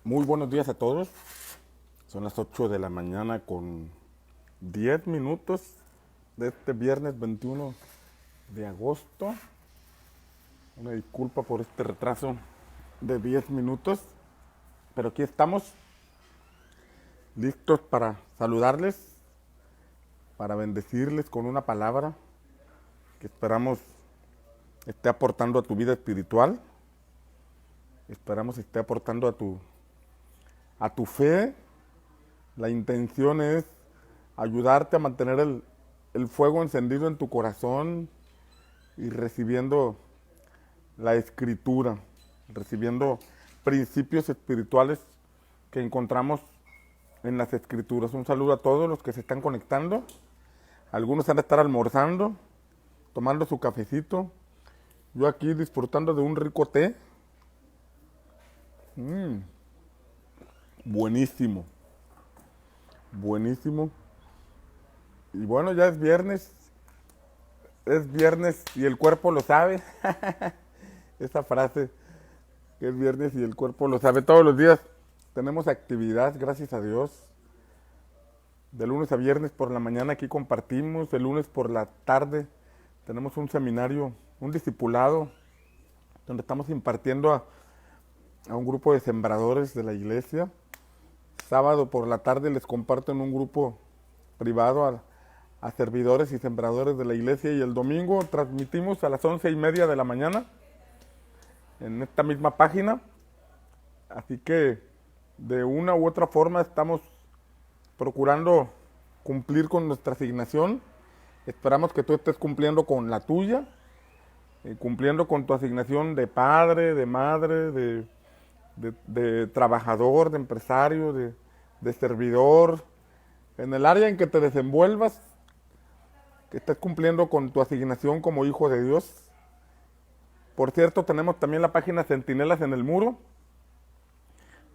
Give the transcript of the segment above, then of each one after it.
Muy buenos días a todos. Son las 8 de la mañana con 10 minutos de este viernes 21 de agosto. Una disculpa por este retraso de 10 minutos, pero aquí estamos listos para saludarles, para bendecirles con una palabra que esperamos esté aportando a tu vida espiritual. Esperamos esté aportando a tu fe. La intención es ayudarte a mantener el fuego encendido en tu corazón y recibiendo la escritura, recibiendo principios espirituales que encontramos en las escrituras. Un saludo a todos los que se están conectando. Algunos han de estar almorzando, tomando su cafecito. Yo aquí disfrutando de un rico té. Buenísimo. Buenísimo. Y bueno, ya es viernes. Es viernes y el cuerpo lo sabe. Esa frase, que es viernes y el cuerpo lo sabe. Todos los días tenemos actividad, gracias a Dios. De lunes a viernes por la mañana aquí compartimos. El lunes por la tarde tenemos un seminario, un discipulado, donde estamos impartiendo a un grupo de sembradores de la iglesia. Sábado por la tarde les comparto en un grupo privado a servidores y sembradores de la iglesia, y el domingo transmitimos a las 11:30 de la mañana en esta misma página. Así que de una u otra forma estamos procurando cumplir con nuestra asignación. Esperamos que tú estés cumpliendo con la tuya, cumpliendo con tu asignación de padre, de madre, de trabajador, de empresario, de servidor, en el área en que te desenvuelvas, que estés cumpliendo con tu asignación como hijo de Dios. Por cierto, tenemos también la página Centinelas en el Muro,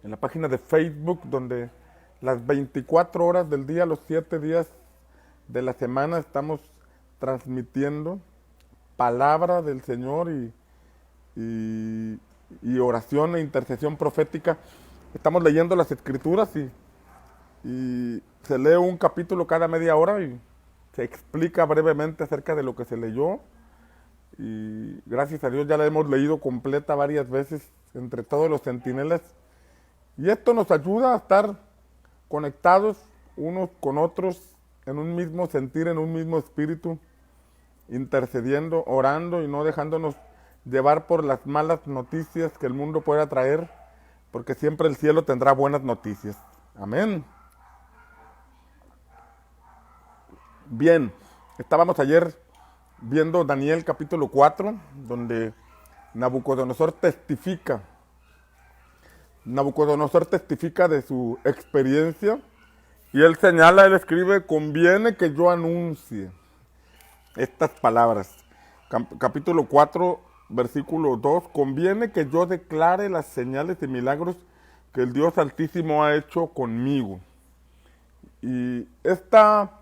en la página de Facebook, donde las 24 horas del día, los 7 días de la semana, estamos transmitiendo palabra del Señor y oración e intercesión profética. Estamos leyendo las escrituras y se lee un capítulo cada media hora y se explica brevemente acerca de lo que se leyó. Y gracias a Dios ya la hemos leído completa varias veces entre todos los centinelas. Y esto nos ayuda a estar conectados unos con otros en un mismo sentir, en un mismo espíritu, intercediendo, orando y no dejándonos llevar por las malas noticias que el mundo pueda traer, porque siempre el cielo tendrá buenas noticias. Amén. Bien, estábamos ayer viendo Daniel capítulo 4, donde Nabucodonosor testifica de su experiencia, y él señala, él escribe: conviene que yo anuncie estas palabras. Capítulo 4, versículo 2, conviene que yo declare las señales y milagros que el Dios Altísimo ha hecho conmigo. Y esta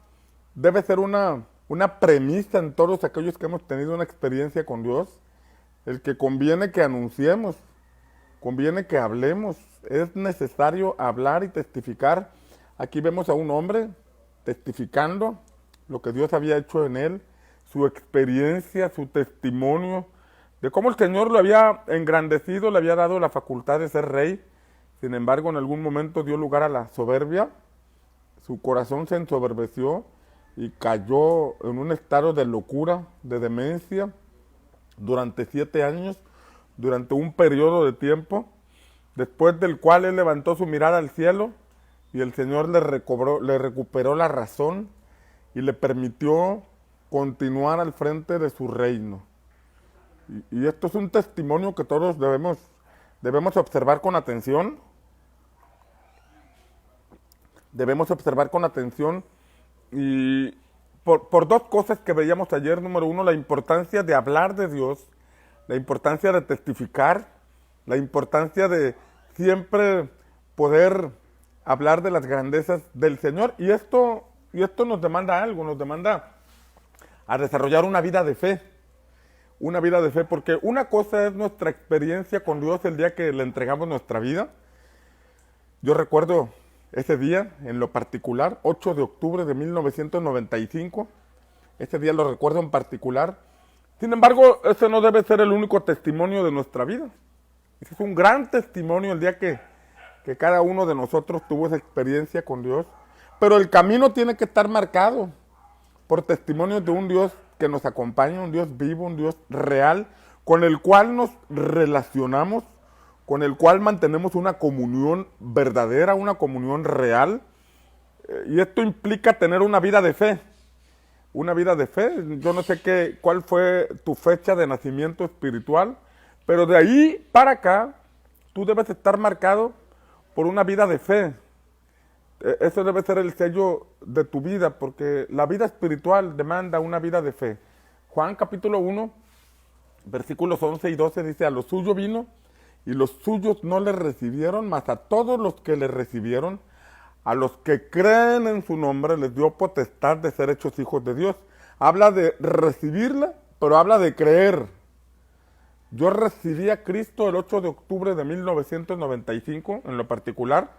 debe ser una premisa en todos aquellos que hemos tenido una experiencia con Dios, el que conviene que anunciemos, conviene que hablemos, es necesario hablar y testificar. Aquí vemos a un hombre testificando lo que Dios había hecho en él, su experiencia, su testimonio, de cómo el Señor lo había engrandecido, le había dado la facultad de ser rey. Sin embargo, en algún momento dio lugar a la soberbia, su corazón se ensoberbeció y cayó en un estado de locura, de demencia, durante 7 años, durante un periodo de tiempo, después del cual él levantó su mirada al cielo y el Señor le recuperó la razón y le permitió continuar al frente de su reino. Y esto es un testimonio que todos debemos observar con atención. Debemos observar con atención, y por dos cosas que veíamos ayer. Número uno, la importancia de hablar de Dios, la importancia de testificar, la importancia de siempre poder hablar de las grandezas del Señor. Y esto nos demanda algo, nos demanda a desarrollar una vida de fe, porque una cosa es nuestra experiencia con Dios el día que le entregamos nuestra vida, Yo recuerdo ese día, en lo particular, 8 de octubre de 1995. Ese día lo recuerdo en particular. Sin embargo, ese no debe ser el único testimonio de nuestra vida. Ese es un gran testimonio el día que cada uno de nosotros tuvo esa experiencia con Dios. Pero el camino tiene que estar marcado por testimonios de un Dios que nos acompaña, un Dios vivo, un Dios real, con el cual nos relacionamos, con el cual mantenemos una comunión verdadera, una comunión real. Y esto implica tener una vida de fe. Una vida de fe. Yo no sé cuál fue tu fecha de nacimiento espiritual, pero de ahí para acá, tú debes estar marcado por una vida de fe. Eso debe ser el sello de tu vida, porque la vida espiritual demanda una vida de fe. Juan capítulo 1, versículos 11 y 12 dice, a lo suyo vino, y los suyos no le recibieron, mas a todos los que le recibieron, a los que creen en su nombre, les dio potestad de ser hechos hijos de Dios. Habla de recibirla, pero habla de creer. Yo recibí a Cristo el 8 de octubre de 1995, en lo particular,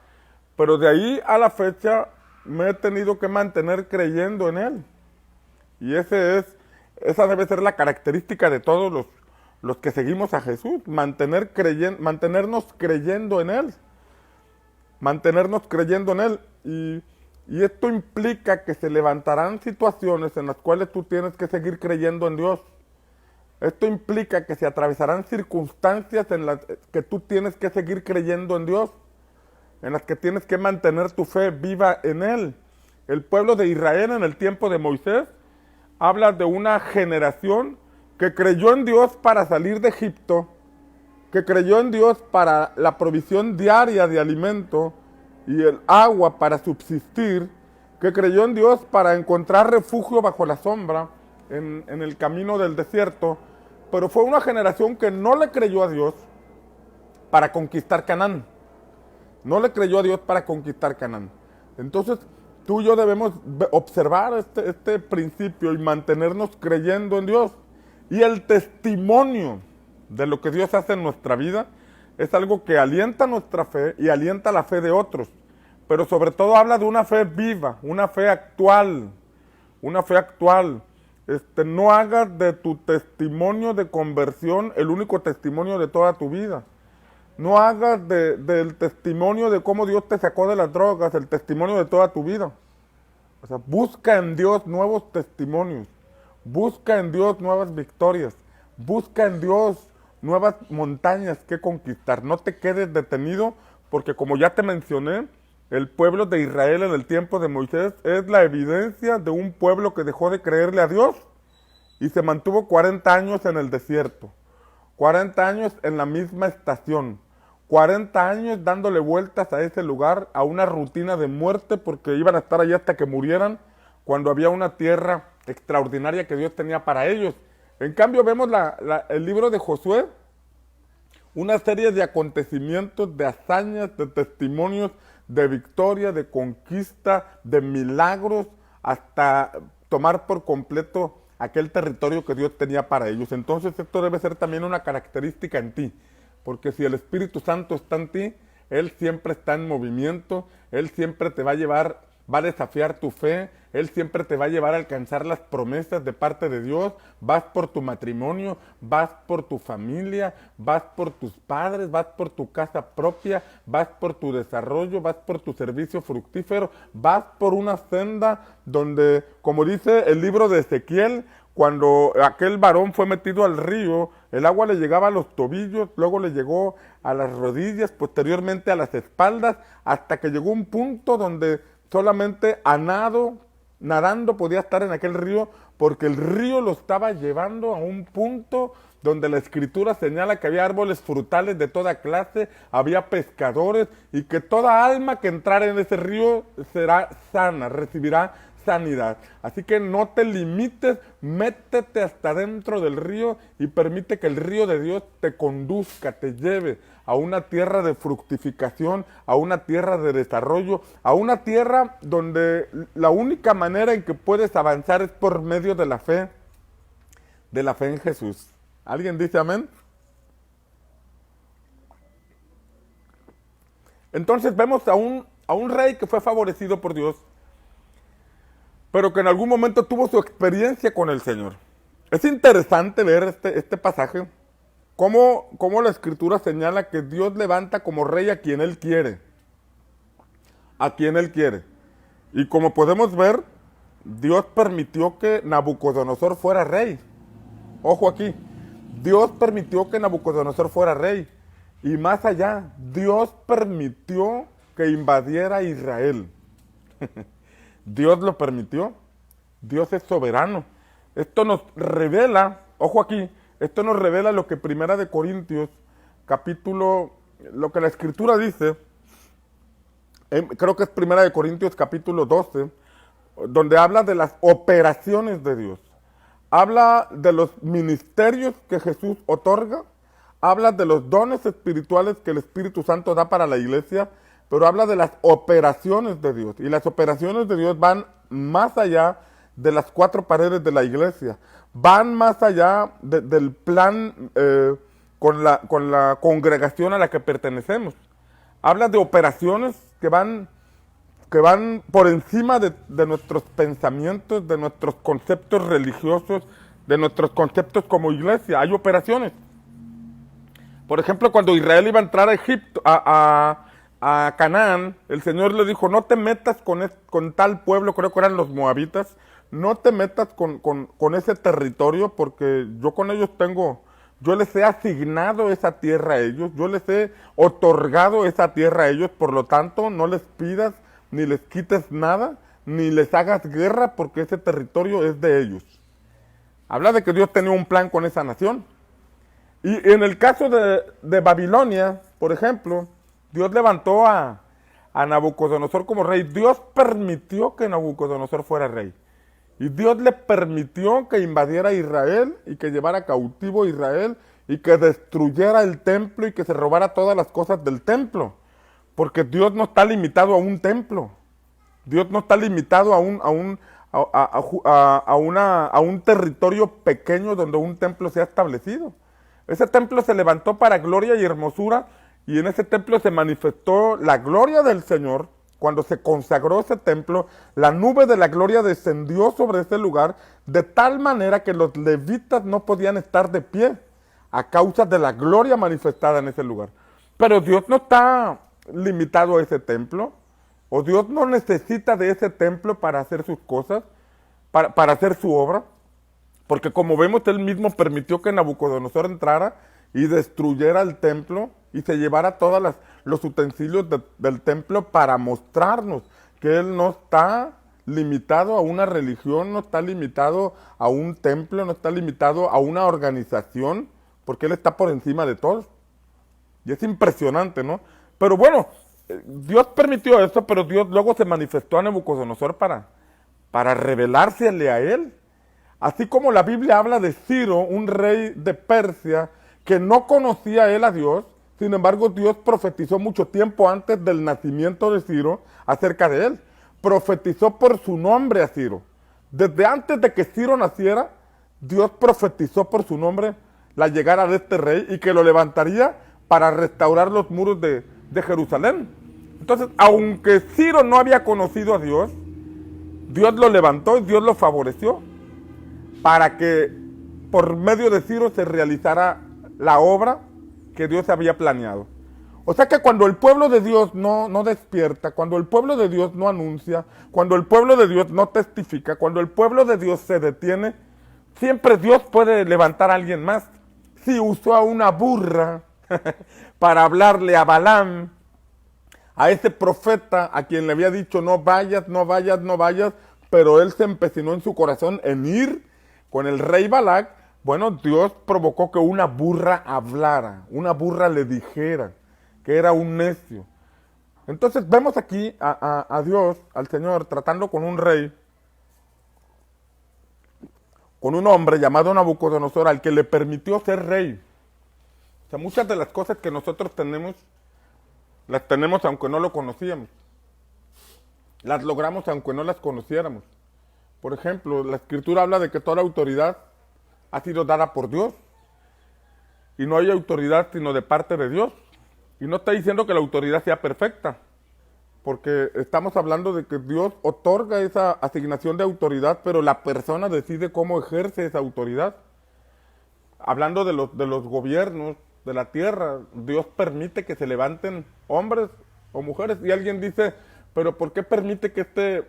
pero de ahí a la fecha me he tenido que mantener creyendo en Él. Y esa debe ser la característica de todos los que seguimos a Jesús, mantenernos creyendo en Él. Mantenernos creyendo en Él. Y esto implica que se levantarán situaciones en las cuales tú tienes que seguir creyendo en Dios. Esto implica que se atravesarán circunstancias en las que tú tienes que seguir creyendo en Dios, en las que tienes que mantener tu fe viva en Él. El pueblo de Israel en el tiempo de Moisés habla de una generación que creyó en Dios para salir de Egipto, que creyó en Dios para la provisión diaria de alimento y el agua para subsistir, que creyó en Dios para encontrar refugio bajo la sombra en el camino del desierto, pero fue una generación que no le creyó a Dios para conquistar Canaán. No le creyó a Dios para conquistar Canaán. Entonces, tú y yo debemos observar este principio y mantenernos creyendo en Dios. Y el testimonio de lo que Dios hace en nuestra vida es algo que alienta nuestra fe y alienta la fe de otros. Pero sobre todo habla de una fe viva, una fe actual. Una fe actual. No hagas de tu testimonio de conversión el único testimonio de toda tu vida. No hagas del testimonio de cómo Dios te sacó de las drogas el testimonio de toda tu vida. O sea, busca en Dios nuevos testimonios. Busca en Dios nuevas victorias. Busca en Dios nuevas montañas que conquistar. No te quedes detenido, porque como ya te mencioné, el pueblo de Israel en el tiempo de Moisés es la evidencia de un pueblo que dejó de creerle a Dios y se mantuvo 40 años en el desierto. 40 años en la misma estación, 40 años dándole vueltas a ese lugar, a una rutina de muerte, porque iban a estar allí hasta que murieran, cuando había una tierra extraordinaria que Dios tenía para ellos. En cambio vemos el libro de Josué, una serie de acontecimientos, de hazañas, de testimonios, de victoria, de conquista, de milagros, hasta tomar por completo aquel territorio que Dios tenía para ellos. Entonces esto debe ser también una característica en ti, porque si el Espíritu Santo está en ti, Él siempre está en movimiento, Él siempre te va a llevar, va a desafiar tu fe, Él siempre te va a llevar a alcanzar las promesas de parte de Dios. Vas por tu matrimonio, vas por tu familia, vas por tus padres, vas por tu casa propia, vas por tu desarrollo, vas por tu servicio fructífero, vas por una senda donde, como dice el libro de Ezequiel, cuando aquel varón fue metido al río, el agua le llegaba a los tobillos, luego le llegó a las rodillas, posteriormente a las espaldas, hasta que llegó un punto donde solamente nadando podía estar en aquel río, porque el río lo estaba llevando a un punto donde la Escritura señala que había árboles frutales de toda clase, había pescadores, y que toda alma que entrara en ese río será sana, recibirá sanidad. Así que no te limites, métete hasta dentro del río y permite que el río de Dios te conduzca, te lleve a una tierra de fructificación, a una tierra de desarrollo, a una tierra donde la única manera en que puedes avanzar es por medio de la fe en Jesús. ¿Alguien dice amén? Entonces vemos a un rey que fue favorecido por Dios, pero que en algún momento tuvo su experiencia con el Señor. Es interesante ver este pasaje, cómo la Escritura señala que Dios levanta como rey a quien Él quiere. A quien Él quiere. Y como podemos ver, Dios permitió que Nabucodonosor fuera rey. Ojo aquí, Dios permitió que Nabucodonosor fuera rey. Y más allá, Dios permitió que invadiera Israel. Dios lo permitió. Dios es soberano. Esto nos revela, ojo aquí, esto nos revela lo que Primera de Corintios, lo que la Escritura dice, creo que es Primera de Corintios capítulo 12, donde habla de las operaciones de Dios. Habla de los ministerios que Jesús otorga, habla de los dones espirituales que el Espíritu Santo da para la iglesia, pero habla de las operaciones de Dios. Y las operaciones de Dios van más allá de las cuatro paredes de la iglesia. Van más allá del plan con la congregación a la que pertenecemos. Habla de operaciones que van por encima de nuestros pensamientos, de nuestros conceptos religiosos, de nuestros conceptos como iglesia. Hay operaciones. Por ejemplo, cuando Israel iba a entrar a Egipto, a Canaán, el Señor le dijo, no te metas con tal pueblo, creo que eran los moabitas, no te metas con ese territorio porque yo con ellos yo les he asignado esa tierra a ellos, yo les he otorgado esa tierra a ellos, por lo tanto no les pidas ni les quites nada, ni les hagas guerra porque ese territorio es de ellos. Habla de que Dios tenía un plan con esa nación. Y en el caso de Babilonia, por ejemplo, Dios levantó a Nabucodonosor como rey. Dios permitió que Nabucodonosor fuera rey. Y Dios le permitió que invadiera Israel y que llevara cautivo a Israel y que destruyera el templo y que se robara todas las cosas del templo. Porque Dios no está limitado a un templo. Dios no está limitado a un territorio pequeño donde un templo sea establecido. Ese templo se levantó para gloria y hermosura, y en ese templo se manifestó la gloria del Señor. Cuando se consagró ese templo, la nube de la gloria descendió sobre ese lugar, de tal manera que los levitas no podían estar de pie a causa de la gloria manifestada en ese lugar. Pero Dios no está limitado a ese templo, o Dios no necesita de ese templo para hacer sus cosas, para hacer su obra. Porque como vemos, Él mismo permitió que Nabucodonosor entrara y destruyera el templo y se llevara todos los utensilios del templo para mostrarnos que Él no está limitado a una religión, no está limitado a un templo, no está limitado a una organización, porque Él está por encima de todo. Y es impresionante, ¿no? Pero bueno, Dios permitió esto, pero Dios luego se manifestó a Nabucodonosor para revelársele a él. Así como la Biblia habla de Ciro, un rey de Persia, que no conocía él a Dios, sin embargo Dios profetizó mucho tiempo antes del nacimiento de Ciro acerca de él. Profetizó por su nombre a Ciro. Desde antes de que Ciro naciera, Dios profetizó por su nombre la llegada de este rey y que lo levantaría para restaurar los muros de Jerusalén. Entonces, aunque Ciro no había conocido a Dios, Dios lo levantó y Dios lo favoreció para que por medio de Ciro se realizara la obra que Dios había planeado. O sea que cuando el pueblo de Dios no despierta, cuando el pueblo de Dios no anuncia, cuando el pueblo de Dios no testifica, cuando el pueblo de Dios se detiene, siempre Dios puede levantar a alguien más. Si usó a una burra para hablarle a Balaam, a ese profeta a quien le había dicho no vayas, no vayas, no vayas, pero él se empecinó en su corazón en ir con el rey Balac. Bueno, Dios provocó que una burra hablara, una burra le dijera que era un necio. Entonces vemos aquí a Dios, al Señor, tratando con un rey, con un hombre llamado Nabucodonosor, al que le permitió ser rey. O sea, muchas de las cosas que nosotros tenemos, las tenemos aunque no lo conocíamos. Las logramos aunque no las conociéramos. Por ejemplo, la Escritura habla de que toda la autoridad ha sido dada por Dios. Y no hay autoridad sino de parte de Dios. Y no está diciendo que la autoridad sea perfecta, porque estamos hablando de que Dios otorga esa asignación de autoridad, pero la persona decide cómo ejerce esa autoridad. Hablando de los gobiernos de la tierra, Dios permite que se levanten hombres o mujeres. Y alguien dice, pero ¿por qué permite que este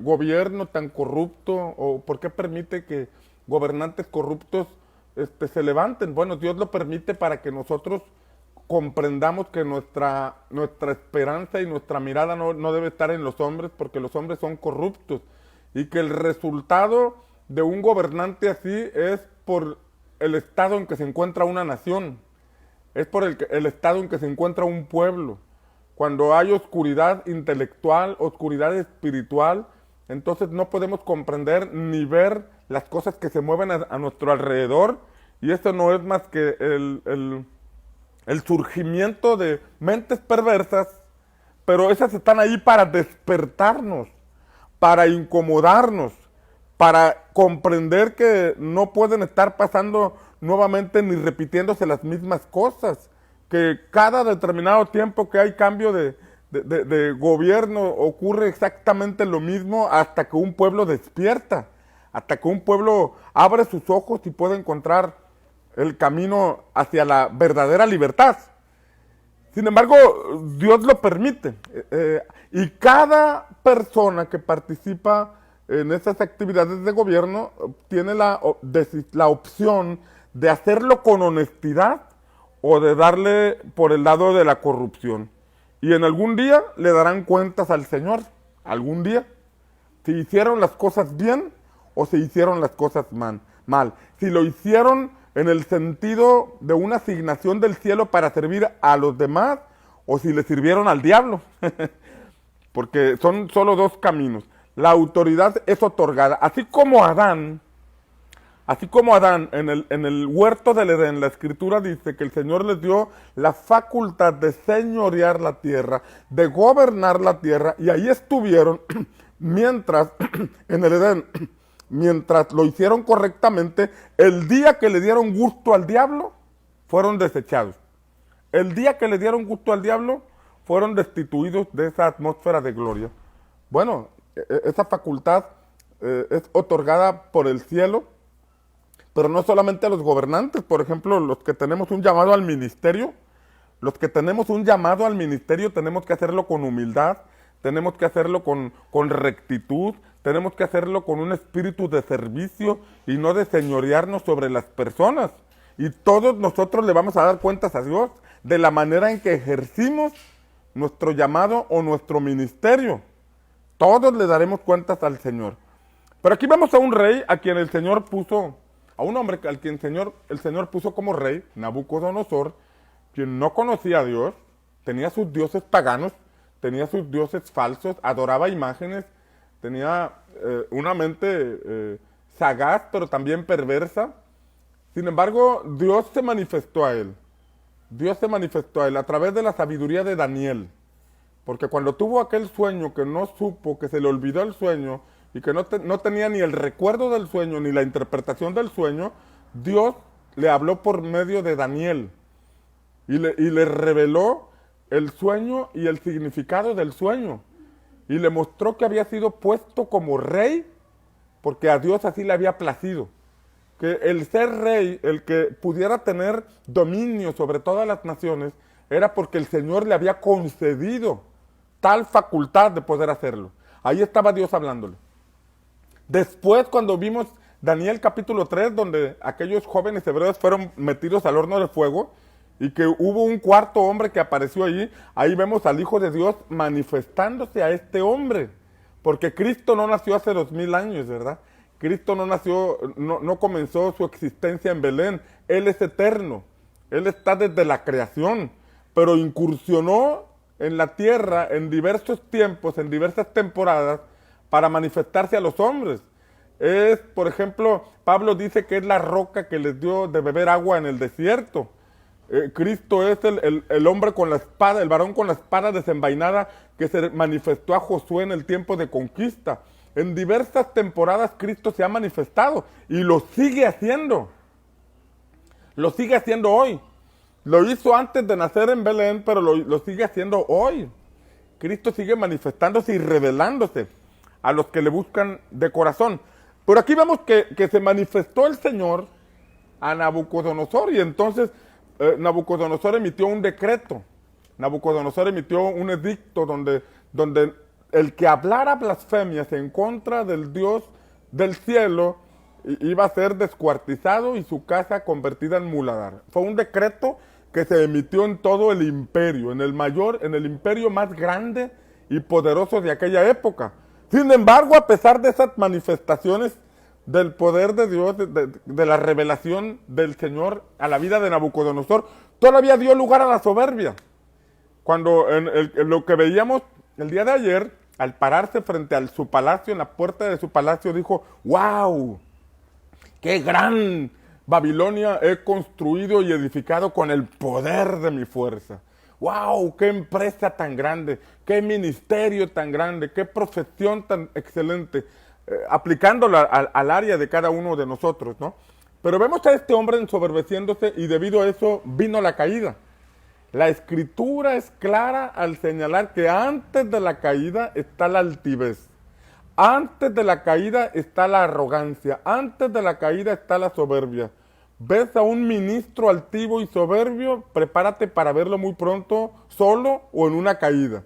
gobierno tan corrupto, o por qué permite que gobernantes corruptos se levanten? Bueno, Dios lo permite para que nosotros comprendamos que nuestra esperanza y nuestra mirada no debe estar en los hombres, porque los hombres son corruptos, y que el resultado de un gobernante así es por el estado en que se encuentra una nación, es por el estado en que se encuentra un pueblo. Cuando hay oscuridad intelectual, oscuridad espiritual, entonces no podemos comprender ni ver las cosas que se mueven a nuestro alrededor, y esto no es más que el surgimiento de mentes perversas, pero esas están ahí para despertarnos, para incomodarnos, para comprender que no pueden estar pasando nuevamente ni repitiéndose las mismas cosas, que cada determinado tiempo que hay cambio de gobierno ocurre exactamente lo mismo hasta que un pueblo despierta, hasta que un pueblo abre sus ojos y puede encontrar el camino hacia la verdadera libertad. Sin embargo, Dios lo permite, y cada persona que participa en esas actividades de gobierno tiene la opción de hacerlo con honestidad o de darle por el lado de la corrupción. Y en algún día le darán cuentas al Señor, algún día, si hicieron las cosas bien o si hicieron las cosas mal. Si lo hicieron en el sentido de una asignación del cielo para servir a los demás, o si le sirvieron al diablo. Porque son solo dos caminos. La autoridad es otorgada, así como Adán en el huerto del Edén, la Escritura dice que el Señor les dio la facultad de señorear la tierra, de gobernar la tierra, y ahí estuvieron mientras, en el Edén, mientras lo hicieron correctamente. El día que le dieron gusto al diablo, fueron desechados. El día que le dieron gusto al diablo, fueron destituidos de esa atmósfera de gloria. Bueno, esa facultad es otorgada por el cielo, pero no solamente a los gobernantes. Por ejemplo, los que tenemos un llamado al ministerio, tenemos que hacerlo con humildad, tenemos que hacerlo con rectitud, tenemos que hacerlo con un espíritu de servicio y no de señorearnos sobre las personas. Y todos nosotros le vamos a dar cuentas a Dios de la manera en que ejercimos nuestro llamado o nuestro ministerio. Todos le daremos cuentas al Señor. Pero aquí vemos a un rey a quien el Señor puso, a un hombre al quien el Señor puso como rey, Nabucodonosor, quien no conocía a Dios, tenía sus dioses paganos, tenía sus dioses falsos, adoraba imágenes, tenía una mente sagaz, pero también perversa. Sin embargo, Dios se manifestó a él. Dios se manifestó a él a través de la sabiduría de Daniel. Porque cuando tuvo aquel sueño que no supo, que se le olvidó el sueño y que no tenía ni el recuerdo del sueño ni la interpretación del sueño, Dios le habló por medio de Daniel y le reveló el sueño y el significado del sueño. Y le mostró que había sido puesto como rey porque a Dios así le había placido. Que el ser rey, el que pudiera tener dominio sobre todas las naciones, era porque el Señor le había concedido tal facultad de poder hacerlo. Ahí estaba Dios hablándole. Después, cuando vimos Daniel capítulo 3, donde aquellos jóvenes hebreos fueron metidos al horno de fuego, y que hubo un cuarto hombre que apareció allí, ahí vemos al Hijo de Dios manifestándose a este hombre. Porque Cristo no nació hace 2000 años, ¿verdad? Cristo no comenzó su existencia en Belén. Él es eterno. Él está desde la creación, pero incursionó en la tierra en diversos tiempos, en diversas temporadas, para manifestarse a los hombres. Por ejemplo, Pablo dice que es la roca que les dio de beber agua en el desierto. Cristo es el hombre con la espada, el varón con la espada desenvainada que se manifestó a Josué en el tiempo de conquista. En diversas temporadas Cristo se ha manifestado y lo sigue haciendo. Lo sigue haciendo hoy. Lo hizo antes de nacer en Belén, pero lo sigue haciendo hoy. Cristo sigue manifestándose y revelándose a los que le buscan de corazón. Pero aquí vemos que se manifestó el Señor a Nabucodonosor y entonces Nabucodonosor emitió un decreto. Nabucodonosor emitió un edicto donde el que hablara blasfemias en contra del Dios del cielo iba a ser descuartizado y su casa convertida en muladar. Fue un decreto que se emitió en todo el imperio, en el imperio más grande y poderoso de aquella época. Sin embargo, a pesar de esas manifestaciones del poder de Dios, de la revelación del Señor a la vida de Nabucodonosor, todavía dio lugar a la soberbia. Cuando en lo que veíamos el día de ayer, al pararse frente a su palacio, en la puerta de su palacio, dijo, ¡wow! ¡Qué gran Babilonia he construido y edificado con el poder de mi fuerza! ¡Wow! ¡Qué empresa tan grande! ¡Qué ministerio tan grande! ¡Qué profesión tan excelente! Aplicándola al área de cada uno de nosotros, ¿no? Pero vemos a este hombre ensoberbeciéndose y debido a eso vino la caída. La escritura es clara al señalar que antes de la caída está la altivez. Antes de la caída está la arrogancia. Antes de la caída está la soberbia. ¿Ves a un ministro altivo y soberbio? Prepárate para verlo muy pronto, solo o en una caída.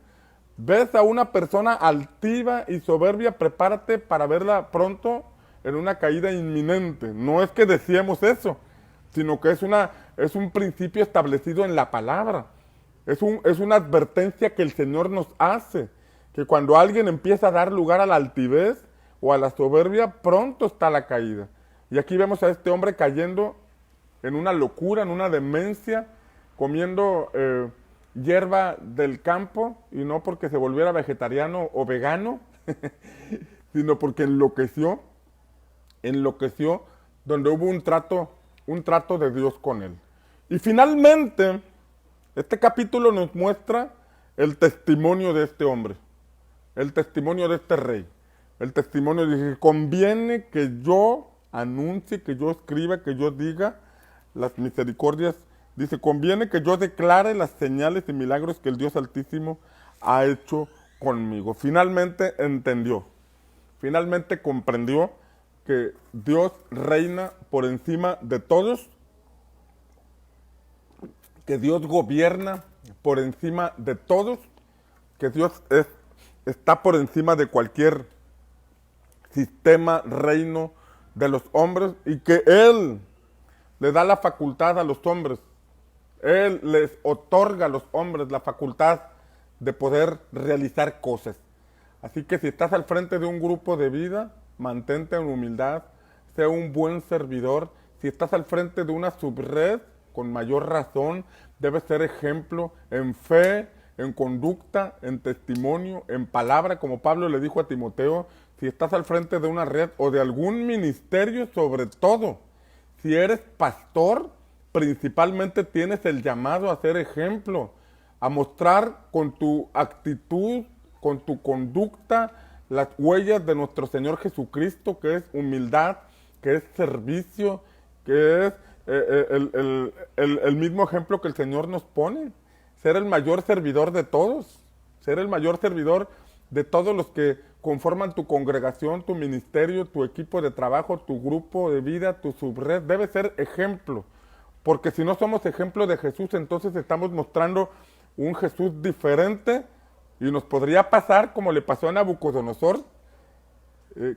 ¿Ves a una persona altiva y soberbia? Prepárate para verla pronto en una caída inminente. No es que deseemos eso, sino que es un principio establecido en la palabra. Es una advertencia que el Señor nos hace, que cuando alguien empieza a dar lugar a la altivez o a la soberbia, pronto está la caída. Y aquí vemos a este hombre cayendo en una locura, en una demencia, comiendo hierba del campo, y no porque se volviera vegetariano o vegano, sino porque enloqueció, donde hubo un trato de Dios con él. Y finalmente, este capítulo nos muestra el testimonio de este hombre, el testimonio de este rey, el testimonio de que conviene que yo anuncie, que yo escriba, que yo diga las misericordias. Dice, conviene que yo declare las señales y milagros que el Dios Altísimo ha hecho conmigo. Finalmente entendió, finalmente comprendió que Dios reina por encima de todos, que Dios gobierna por encima de todos, que Dios está por encima de cualquier sistema, reino de los hombres, y que Él le da la facultad a los hombres, Él les otorga a los hombres la facultad de poder realizar cosas. Así que si estás al frente de un grupo de vida, mantente en humildad, sea un buen servidor. Si estás al frente de una subred, con mayor razón, debes ser ejemplo en fe, en conducta, en testimonio, en palabra, como Pablo le dijo a Timoteo. Si estás al frente de una red o de algún ministerio, sobre todo, si eres pastor, principalmente tienes el llamado a ser ejemplo, a mostrar con tu actitud, con tu conducta, las huellas de nuestro Señor Jesucristo, que es humildad, que es servicio, que es el mismo ejemplo que el Señor nos pone. Ser el mayor servidor de todos, ser el mayor servidor de todos los que conforman tu congregación, tu ministerio, tu equipo de trabajo, tu grupo de vida, tu subred. Debe ser ejemplo, porque si no somos ejemplo de Jesús, entonces estamos mostrando un Jesús diferente y nos podría pasar como le pasó a Nabucodonosor,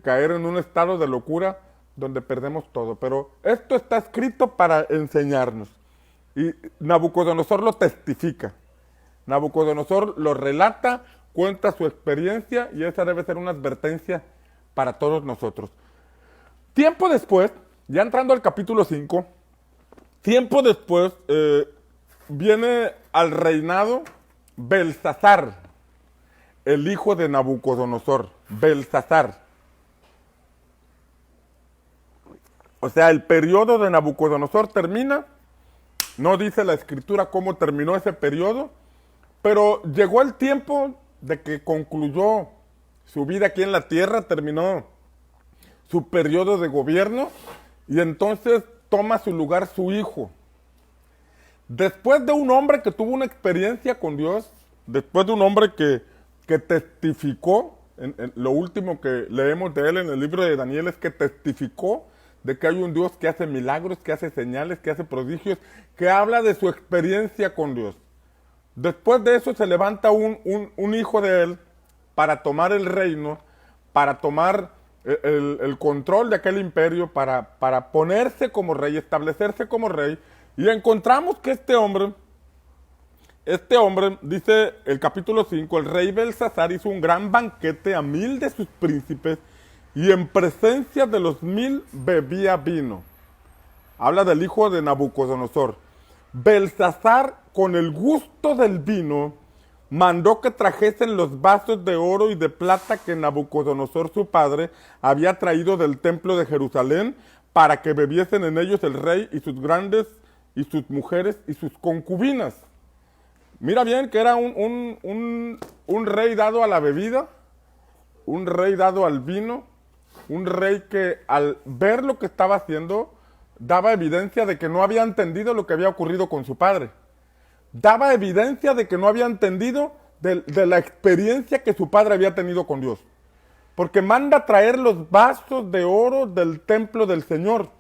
caer en un estado de locura donde perdemos todo. Pero esto está escrito para enseñarnos. Y Nabucodonosor lo testifica. Nabucodonosor lo relata, cuenta su experiencia, y esa debe ser una advertencia para todos nosotros. Tiempo después, ya entrando al capítulo 5, tiempo después viene al reinado Belsasar, el hijo de Nabucodonosor. Belsasar. O sea, el periodo de Nabucodonosor termina. No dice la escritura cómo terminó ese periodo, pero llegó el tiempo de que concluyó su vida aquí en la tierra, terminó su periodo de gobierno, y entonces toma su lugar su hijo. Después de un hombre que tuvo una experiencia con Dios, después de un hombre que testificó, en lo último que leemos de él en el libro de Daniel es que testificó de que hay un Dios que hace milagros, que hace señales, que hace prodigios, que habla de su experiencia con Dios. Después de eso se levanta un hijo de él para tomar el reino, para tomar el control de aquel imperio, para ponerse como rey, establecerse como rey. Y encontramos que este hombre, dice el capítulo 5, el rey Belsasar hizo un gran banquete a 1000 de sus príncipes y en presencia de los 1000 bebía vino. Habla del hijo de Nabucodonosor. Belsasar, con el gusto del vino, mandó que trajesen los vasos de oro y de plata que Nabucodonosor su padre había traído del templo de Jerusalén para que bebiesen en ellos el rey y sus grandes y sus mujeres y sus concubinas. Mira bien que era un rey dado a la bebida, un rey dado al vino, un rey que al ver lo que estaba haciendo daba evidencia de que no había entendido lo que había ocurrido con su padre. Daba evidencia de que no había entendido de la experiencia que su padre había tenido con Dios. Porque manda traer los vasos de oro del templo del Señor.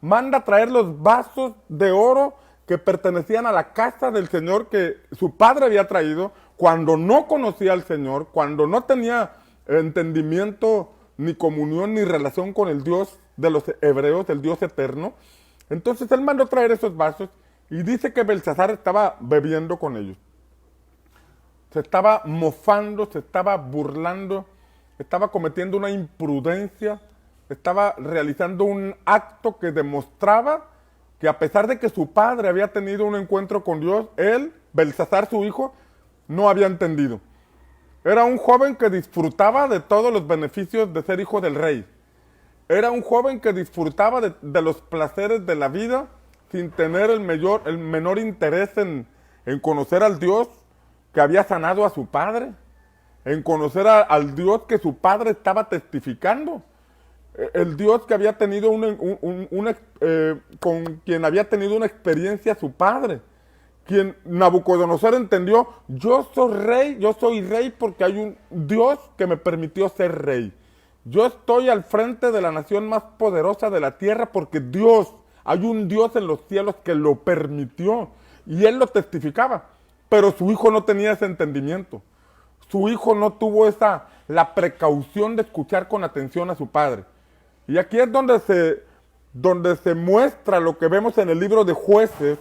Manda traer los vasos de oro que pertenecían a la casa del Señor que su padre había traído cuando no conocía al Señor, cuando no tenía entendimiento, ni comunión, ni relación con el Dios de los hebreos, el Dios eterno. Entonces él mandó traer esos vasos y dice que Belsasar estaba bebiendo con ellos. Se estaba mofando, se estaba burlando, estaba cometiendo una imprudencia, estaba realizando un acto que demostraba que a pesar de que su padre había tenido un encuentro con Dios, él, Belsasar, su hijo, no había entendido. Era un joven que disfrutaba de todos los beneficios de ser hijo del rey. Era un joven que disfrutaba de los placeres de la vida sin tener el menor interés en conocer al Dios que había sanado a su padre, en conocer al Dios que su padre estaba testificando. El Dios que había tenido con quien había tenido una experiencia su padre, quien Nabucodonosor entendió, yo soy rey porque hay un Dios que me permitió ser rey. Yo estoy al frente de la nación más poderosa de la tierra porque hay un Dios en los cielos que lo permitió y él lo testificaba, pero su hijo no tenía ese entendimiento. Su hijo no tuvo la precaución de escuchar con atención a su padre. Y aquí es donde se muestra lo que vemos en el libro de Jueces.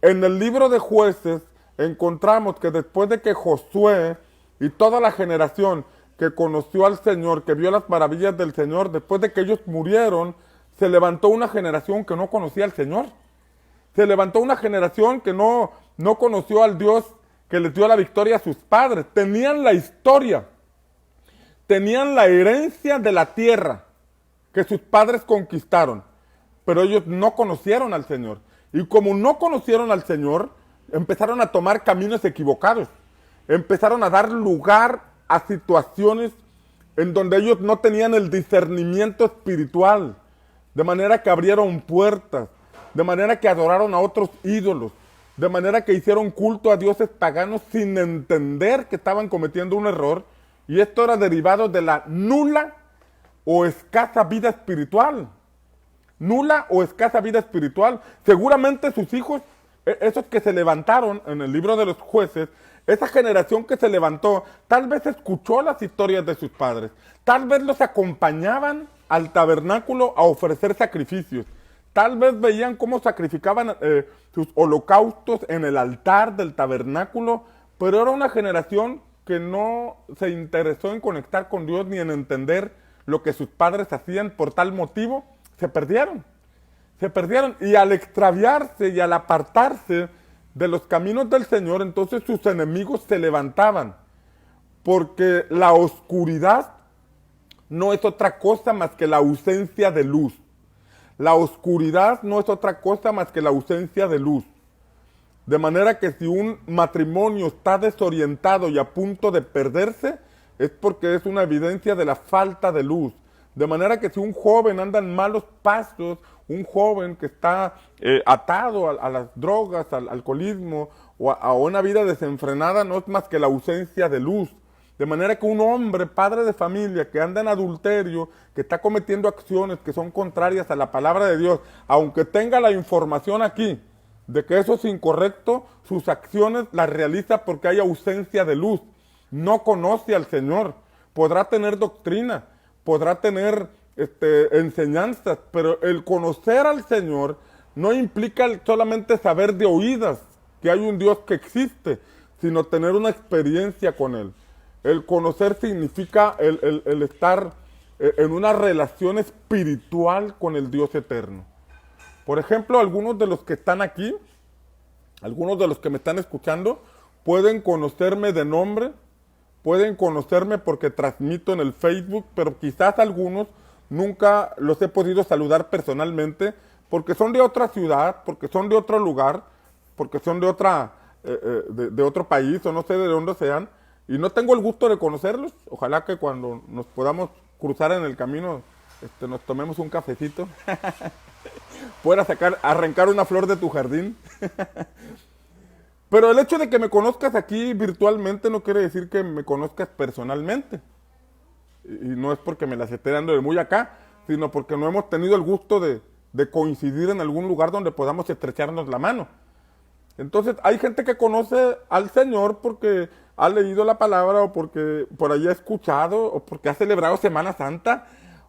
En el libro de Jueces encontramos que después de que Josué y toda la generación que conoció al Señor, que vio las maravillas del Señor, después de que ellos murieron, se levantó una generación que no conocía al Señor. Se levantó una generación que no conoció al Dios que les dio la victoria a sus padres. Tenían la historia, tenían la herencia de la tierra que sus padres conquistaron, pero ellos no conocieron al Señor. Y como no conocieron al Señor, empezaron a tomar caminos equivocados. Empezaron a dar lugar a situaciones en donde ellos no tenían el discernimiento espiritual, de manera que abrieron puertas, de manera que adoraron a otros ídolos, de manera que hicieron culto a dioses paganos sin entender que estaban cometiendo un error, y esto era derivado de la nula o escasa vida espiritual. Nula o escasa vida espiritual. Seguramente sus hijos, esos que se levantaron en el libro de los Jueces, esa generación que se levantó, tal vez escuchó las historias de sus padres, tal vez los acompañaban al tabernáculo a ofrecer sacrificios, tal vez veían cómo sacrificaban sus holocaustos en el altar del tabernáculo, pero era una generación que no se interesó en conectar con Dios ni en entender lo que sus padres hacían. Por tal motivo se perdieron, y al extraviarse y al apartarse de los caminos del Señor, entonces sus enemigos se levantaban, porque la oscuridad no es otra cosa más que la ausencia de luz. La oscuridad no es otra cosa más que la ausencia de luz. De manera que si un matrimonio está desorientado y a punto de perderse, es porque es una evidencia de la falta de luz, De manera que si un joven anda en malos pasos, un joven que está atado a las drogas, al alcoholismo o a una vida desenfrenada, no es más que la ausencia de luz. De manera que un hombre, padre de familia, que anda en adulterio, que está cometiendo acciones que son contrarias a la palabra de Dios, aunque tenga la información aquí de que eso es incorrecto, sus acciones las realiza porque hay ausencia de luz. No conoce al Señor. Podrá tener doctrina, podrá tener enseñanzas, pero el conocer al Señor no implica solamente saber de oídas que hay un Dios que existe, sino tener una experiencia con Él. El conocer significa el estar en una relación espiritual con el Dios eterno. Por ejemplo, algunos de los que están aquí, algunos de los que me están escuchando, pueden conocerme de nombre, pueden conocerme porque transmito en el Facebook, pero quizás algunos nunca los he podido saludar personalmente porque son de otra ciudad, porque son de otro lugar, porque son de otro país o no sé de dónde sean, y no tengo el gusto de conocerlos. Ojalá que cuando nos podamos cruzar en el camino nos tomemos un cafecito, pueda arrancar una flor de tu jardín. Pero el hecho de que me conozcas aquí virtualmente no quiere decir que me conozcas personalmente. Y no es porque me las esté dando de muy acá, sino porque no hemos tenido el gusto de coincidir en algún lugar donde podamos estrecharnos la mano. Entonces hay gente que conoce al Señor porque ha leído la palabra o porque por ahí ha escuchado o porque ha celebrado Semana Santa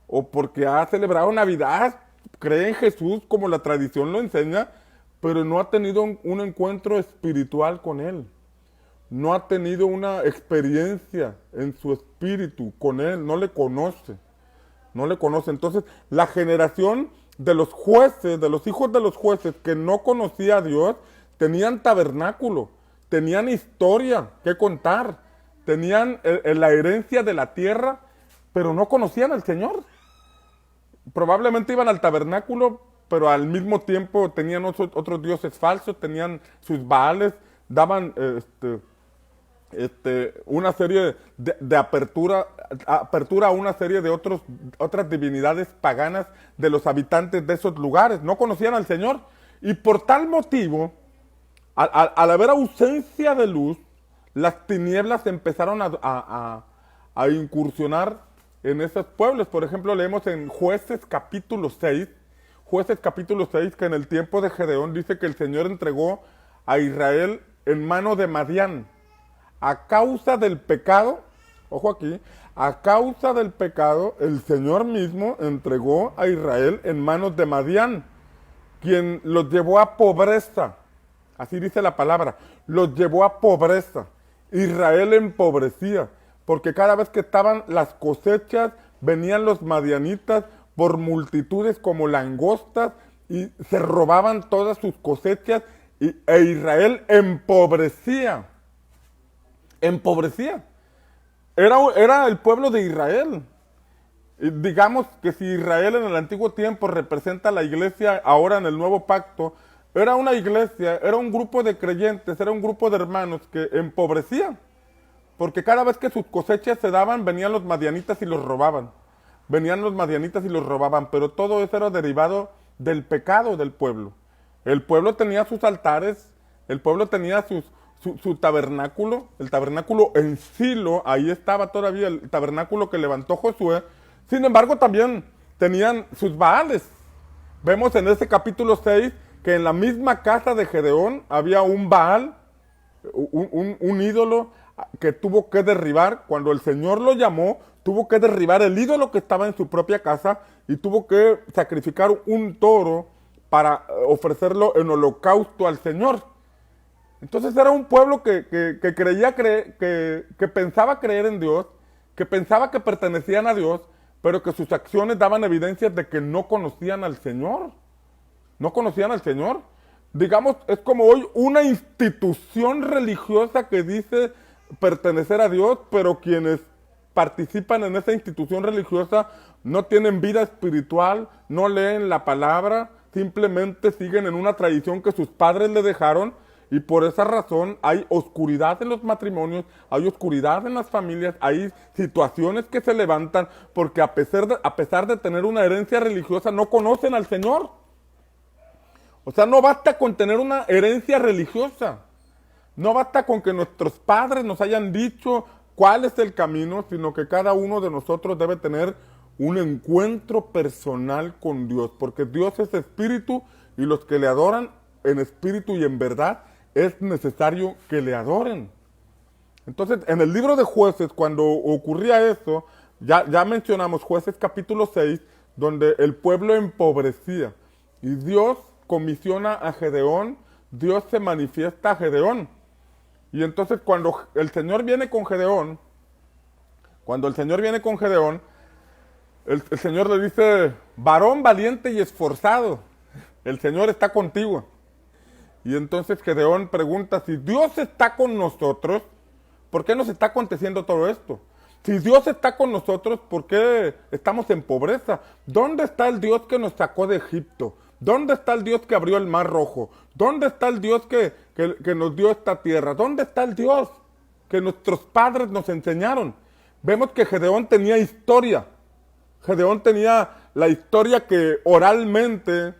o porque ha celebrado Navidad, cree en Jesús como la tradición lo enseña, pero no ha tenido un encuentro espiritual con Él. No ha tenido una experiencia en su espíritu con Él, no le conoce. No le conoce. Entonces, la generación de los jueces, de los hijos de los jueces que no conocía a Dios, tenían tabernáculo, tenían historia que contar, tenían la herencia de la tierra, pero no conocían al Señor. Probablemente iban al tabernáculo, pero al mismo tiempo tenían otros dioses falsos, tenían sus baales, daban una serie de apertura a una serie de otras divinidades paganas de los habitantes de esos lugares. No conocían al Señor. Y por tal motivo, al haber ausencia de luz, las tinieblas empezaron a incursionar en esos pueblos. Por ejemplo, leemos en Jueces capítulo 6, que en el tiempo de Gedeón dice que el Señor entregó a Israel en mano de Madián. A causa del pecado, ojo aquí, a causa del pecado, el Señor mismo entregó a Israel en manos de Madián, quien los llevó a pobreza. Así dice la palabra, los llevó a pobreza. Israel empobrecía, porque cada vez que estaban las cosechas, venían los madianitas por multitudes como langostas y se robaban todas sus cosechas e Israel empobrecía. Era el pueblo de Israel. Y digamos que si Israel en el antiguo tiempo representa a la iglesia ahora en el nuevo pacto, era una iglesia, era un grupo de creyentes, era un grupo de hermanos que empobrecían. Porque cada vez que sus cosechas se daban, venían los madianitas y los robaban. Pero todo eso era derivado del pecado del pueblo. El pueblo tenía sus altares, el pueblo tenía su tabernáculo, el tabernáculo en Silo, ahí estaba todavía el tabernáculo que levantó Josué. Sin embargo, también tenían sus baales. Vemos en este capítulo 6 que en la misma casa de Gedeón había un baal, un ídolo que tuvo que derribar. Cuando el Señor lo llamó, tuvo que derribar el ídolo que estaba en su propia casa y tuvo que sacrificar un toro para ofrecerlo en holocausto al Señor. Entonces era un pueblo que pensaba creer en Dios, que pensaba que pertenecían a Dios, pero que sus acciones daban evidencias de que no conocían al Señor. No conocían al Señor. Digamos, es como hoy una institución religiosa que dice pertenecer a Dios, pero quienes participan en esa institución religiosa no tienen vida espiritual, no leen la palabra, simplemente siguen en una tradición que sus padres le dejaron Y por esa razón hay oscuridad en los matrimonios, hay oscuridad en las familias, hay situaciones que se levantan porque a pesar de tener una herencia religiosa no conocen al Señor. O sea, no basta con tener una herencia religiosa. No basta con que nuestros padres nos hayan dicho cuál es el camino, sino que cada uno de nosotros debe tener un encuentro personal con Dios, porque Dios es espíritu y los que le adoran en espíritu y en verdad es necesario que le adoren. Entonces, en el libro de Jueces, cuando ocurría eso, ya mencionamos Jueces capítulo 6, donde el pueblo empobrecía y Dios comisiona a Gedeón, Dios se manifiesta a Gedeón. Y entonces cuando el Señor viene con Gedeón, el Señor le dice, varón valiente y esforzado, el Señor está contigo. Y entonces Gedeón pregunta, si Dios está con nosotros, ¿por qué nos está aconteciendo todo esto? Si Dios está con nosotros, ¿por qué estamos en pobreza? ¿Dónde está el Dios que nos sacó de Egipto? ¿Dónde está el Dios que abrió el mar rojo? ¿Dónde está el Dios que nos dio esta tierra? ¿Dónde está el Dios que nuestros padres nos enseñaron? Vemos que Gedeón tenía historia. Gedeón tenía la historia que oralmente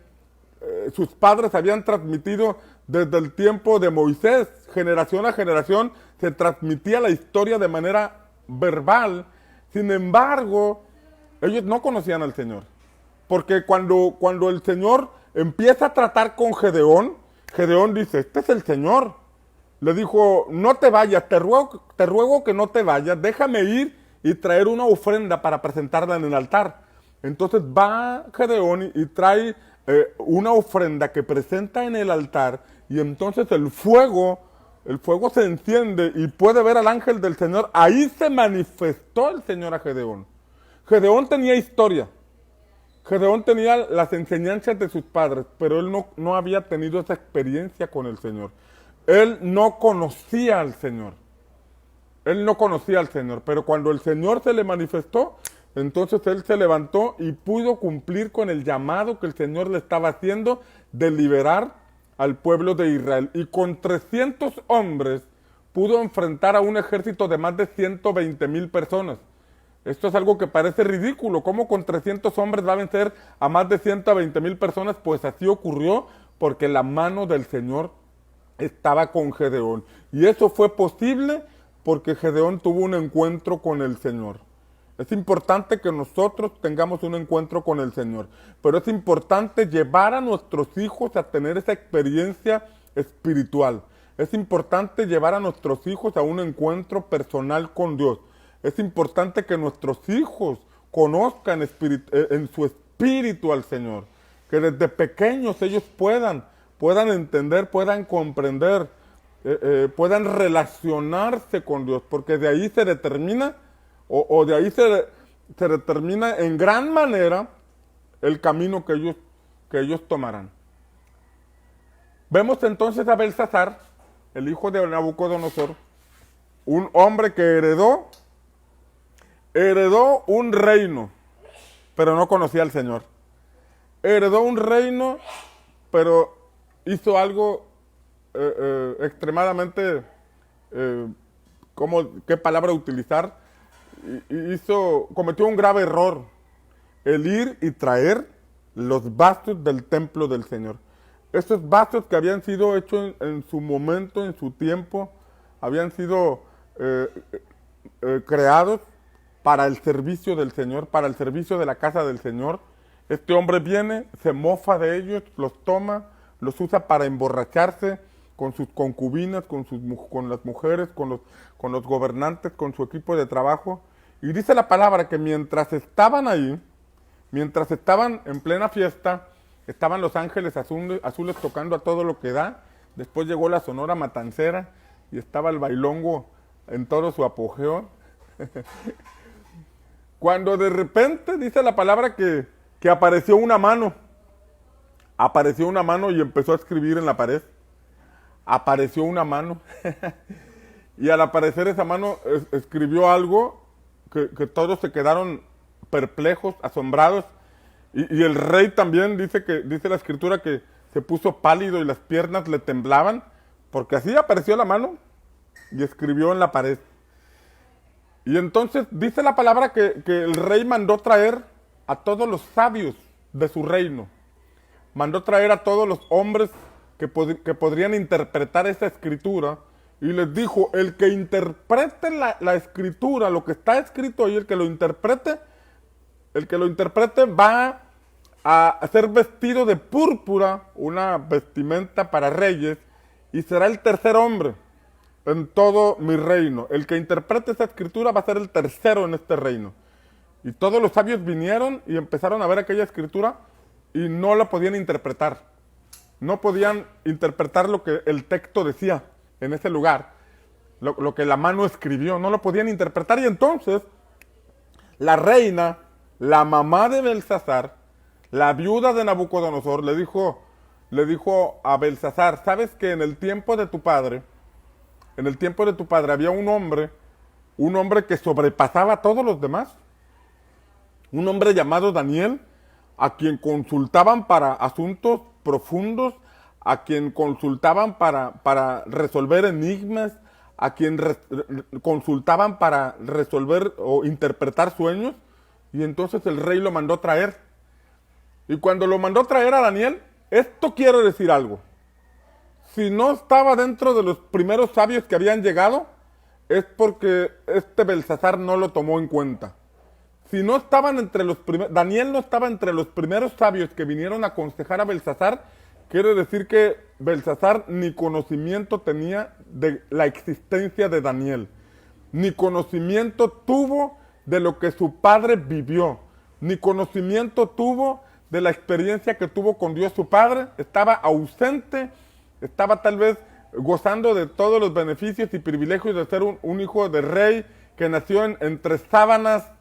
sus padres habían transmitido desde el tiempo de Moisés. Generación a generación se transmitía la historia de manera verbal. Sin embargo, ellos no conocían al Señor. Porque cuando el Señor empieza a tratar con Gedeón, Gedeón dice, este es el Señor. Le dijo, no te vayas, te ruego que no te vayas, déjame ir y traer una ofrenda para presentarla en el altar. Entonces va Gedeón y trae una ofrenda que presenta en el altar, y entonces el fuego se enciende y puede ver al ángel del Señor. Ahí se manifestó el Señor a Gedeón. Gedeón tenía historia. Gedeón tenía las enseñanzas de sus padres, pero él no había tenido esa experiencia con el Señor. Él no conocía al Señor. Pero cuando el Señor se le manifestó, entonces él se levantó y pudo cumplir con el llamado que el Señor le estaba haciendo de liberar al pueblo de Israel. Y con 300 hombres pudo enfrentar a un ejército de más de 120,000 personas. Esto es algo que parece ridículo. ¿Cómo con 300 hombres va a vencer a más de 120,000 personas? Pues así ocurrió porque la mano del Señor estaba con Gedeón. Y eso fue posible porque Gedeón tuvo un encuentro con el Señor. Es importante que nosotros tengamos un encuentro con el Señor, pero es importante llevar a nuestros hijos a tener esa experiencia espiritual. Es importante llevar a nuestros hijos a un encuentro personal con Dios. Es importante que nuestros hijos conozcan en su espíritu al Señor, que desde pequeños ellos puedan entender, puedan comprender, puedan relacionarse con Dios, porque de ahí se determina, de ahí se determina en gran manera el camino que ellos tomarán. Vemos entonces a Belsasar, el hijo de Nabucodonosor, un hombre que heredó un reino, pero no conocía al Señor. Heredó un reino, pero hizo algo extremadamente, ¿qué palabra utilizar? Cometió un grave error, el ir y traer los vasos del templo del Señor. Estos vasos que habían sido hechos en su momento, en su tiempo, habían sido creados para el servicio del Señor, para el servicio de la casa del Señor. Este hombre viene, se mofa de ellos, los toma, los usa para emborracharse con sus concubinas, con las mujeres, con los gobernantes, con su equipo de trabajo. Y dice la palabra que mientras estaban ahí, mientras estaban en plena fiesta, estaban los ángeles azules tocando a todo lo que da. Después llegó la Sonora Matancera y estaba el bailongo en todo su apogeo. Cuando de repente dice la palabra que apareció una mano. Apareció una mano y empezó a escribir en la pared. Apareció una mano. Y al aparecer esa mano escribió algo que todos se quedaron perplejos, asombrados. Y el rey también dice la escritura que se puso pálido y las piernas le temblaban, porque así apareció la mano y escribió en la pared. Y entonces dice la palabra que el rey mandó traer a todos los sabios de su reino. Mandó traer a todos los hombres que podrían interpretar esa escritura. Y les dijo, el que interprete la escritura, lo que está escrito ahí, el que lo interprete va a ser vestido de púrpura, una vestimenta para reyes, y será el tercer hombre en todo mi reino. El que interprete esa escritura va a ser el tercero en este reino. Y todos los sabios vinieron y empezaron a ver aquella escritura y no la podían interpretar. No podían interpretar lo que el texto decía en ese lugar, lo que la mano escribió, no lo podían interpretar. Y entonces la reina, la mamá de Belsasar, la viuda de Nabucodonosor, le dijo a Belsasar, ¿sabes que en el tiempo de tu padre había un hombre que sobrepasaba a todos los demás? Un hombre llamado Daniel, a quien consultaban para asuntos profundos, a quien consultaban para resolver enigmas, a quien consultaban para resolver o interpretar sueños. Y entonces el rey lo mandó traer. Y cuando lo mandó traer a Daniel, esto quiere decir algo. Si no estaba dentro de los primeros sabios que habían llegado, es porque este Belsasar no lo tomó en cuenta. Si no estaban entre los primeros, Daniel no estaba entre los primeros sabios que vinieron a aconsejar a Belsasar, quiere decir que Belsasar ni conocimiento tenía de la existencia de Daniel, ni conocimiento tuvo de lo que su padre vivió, ni conocimiento tuvo de la experiencia que tuvo con Dios su padre. Estaba ausente, estaba tal vez gozando de todos los beneficios y privilegios de ser un hijo de rey que nació entre sábanas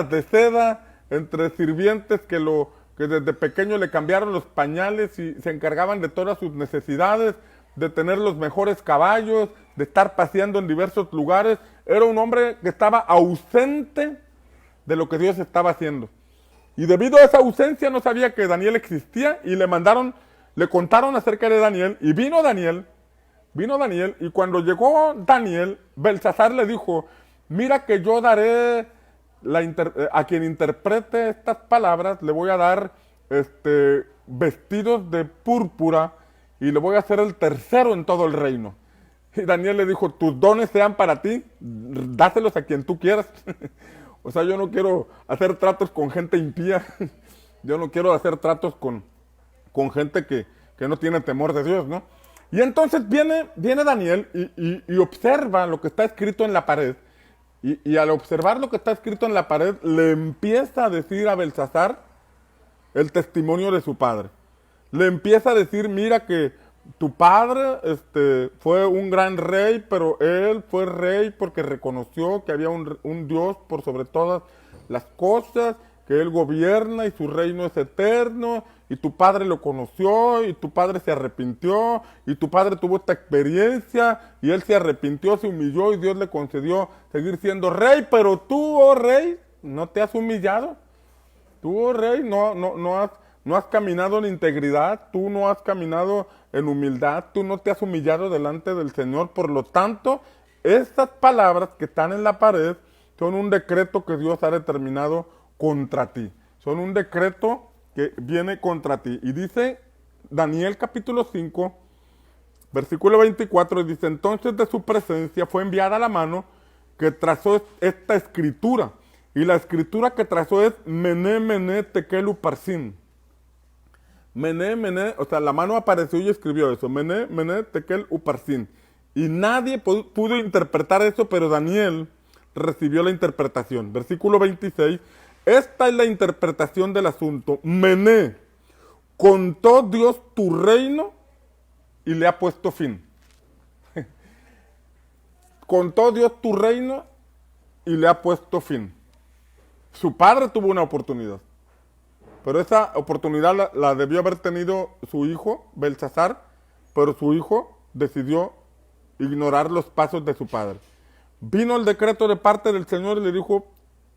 de seda, entre sirvientes que desde pequeño le cambiaron los pañales y se encargaban de todas sus necesidades, de tener los mejores caballos, de estar paseando en diversos lugares. Era un hombre que estaba ausente de lo que Dios estaba haciendo. Y debido a esa ausencia no sabía que Daniel existía y le contaron acerca de Daniel y vino Daniel y cuando llegó Daniel, Belsasar le dijo, mira que yo daré a quien interprete estas palabras, le voy a dar vestidos de púrpura y le voy a hacer el tercero en todo el reino. Y Daniel le dijo, tus dones sean para ti, dáselos a quien tú quieras. O sea, yo no quiero hacer tratos con gente impía. Yo no quiero hacer tratos con gente que no tiene temor de Dios, ¿no? Y entonces viene Daniel y observa lo que está escrito en la pared. Y al observar lo que está escrito en la pared, le empieza a decir a Belsasar el testimonio de su padre. Le empieza a decir, mira que tu padre fue un gran rey, pero él fue rey porque reconoció que había un Dios por sobre todas las cosas, que él gobierna y su reino es eterno, y tu padre lo conoció, y tu padre se arrepintió, y tu padre tuvo esta experiencia, y él se arrepintió, se humilló, y Dios le concedió seguir siendo rey, pero tú, oh rey, no te has humillado. Tú, oh rey, no has caminado en integridad, tú no has caminado en humildad, tú no te has humillado delante del Señor. Por lo tanto, estas palabras que están en la pared son un decreto que Dios ha determinado contra ti. Son un decreto que viene contra ti. Y dice Daniel capítulo 5, versículo 24, y dice, entonces de su presencia fue enviada la mano que trazó esta escritura. Y la escritura que trazó es Mené, Mené, Tekel, Uparsin. Mené, Mené, o sea, la mano apareció y escribió eso. Mené, Mené, Tekel, Uparsin. Y nadie pudo interpretar eso, pero Daniel recibió la interpretación. Versículo 26. Esta es la interpretación del asunto. Mené, contó Dios tu reino y le ha puesto fin. Contó Dios tu reino y le ha puesto fin. Su padre tuvo una oportunidad, pero esa oportunidad la debió haber tenido su hijo, Belsasar, pero su hijo decidió ignorar los pasos de su padre. Vino el decreto de parte del Señor y le dijo,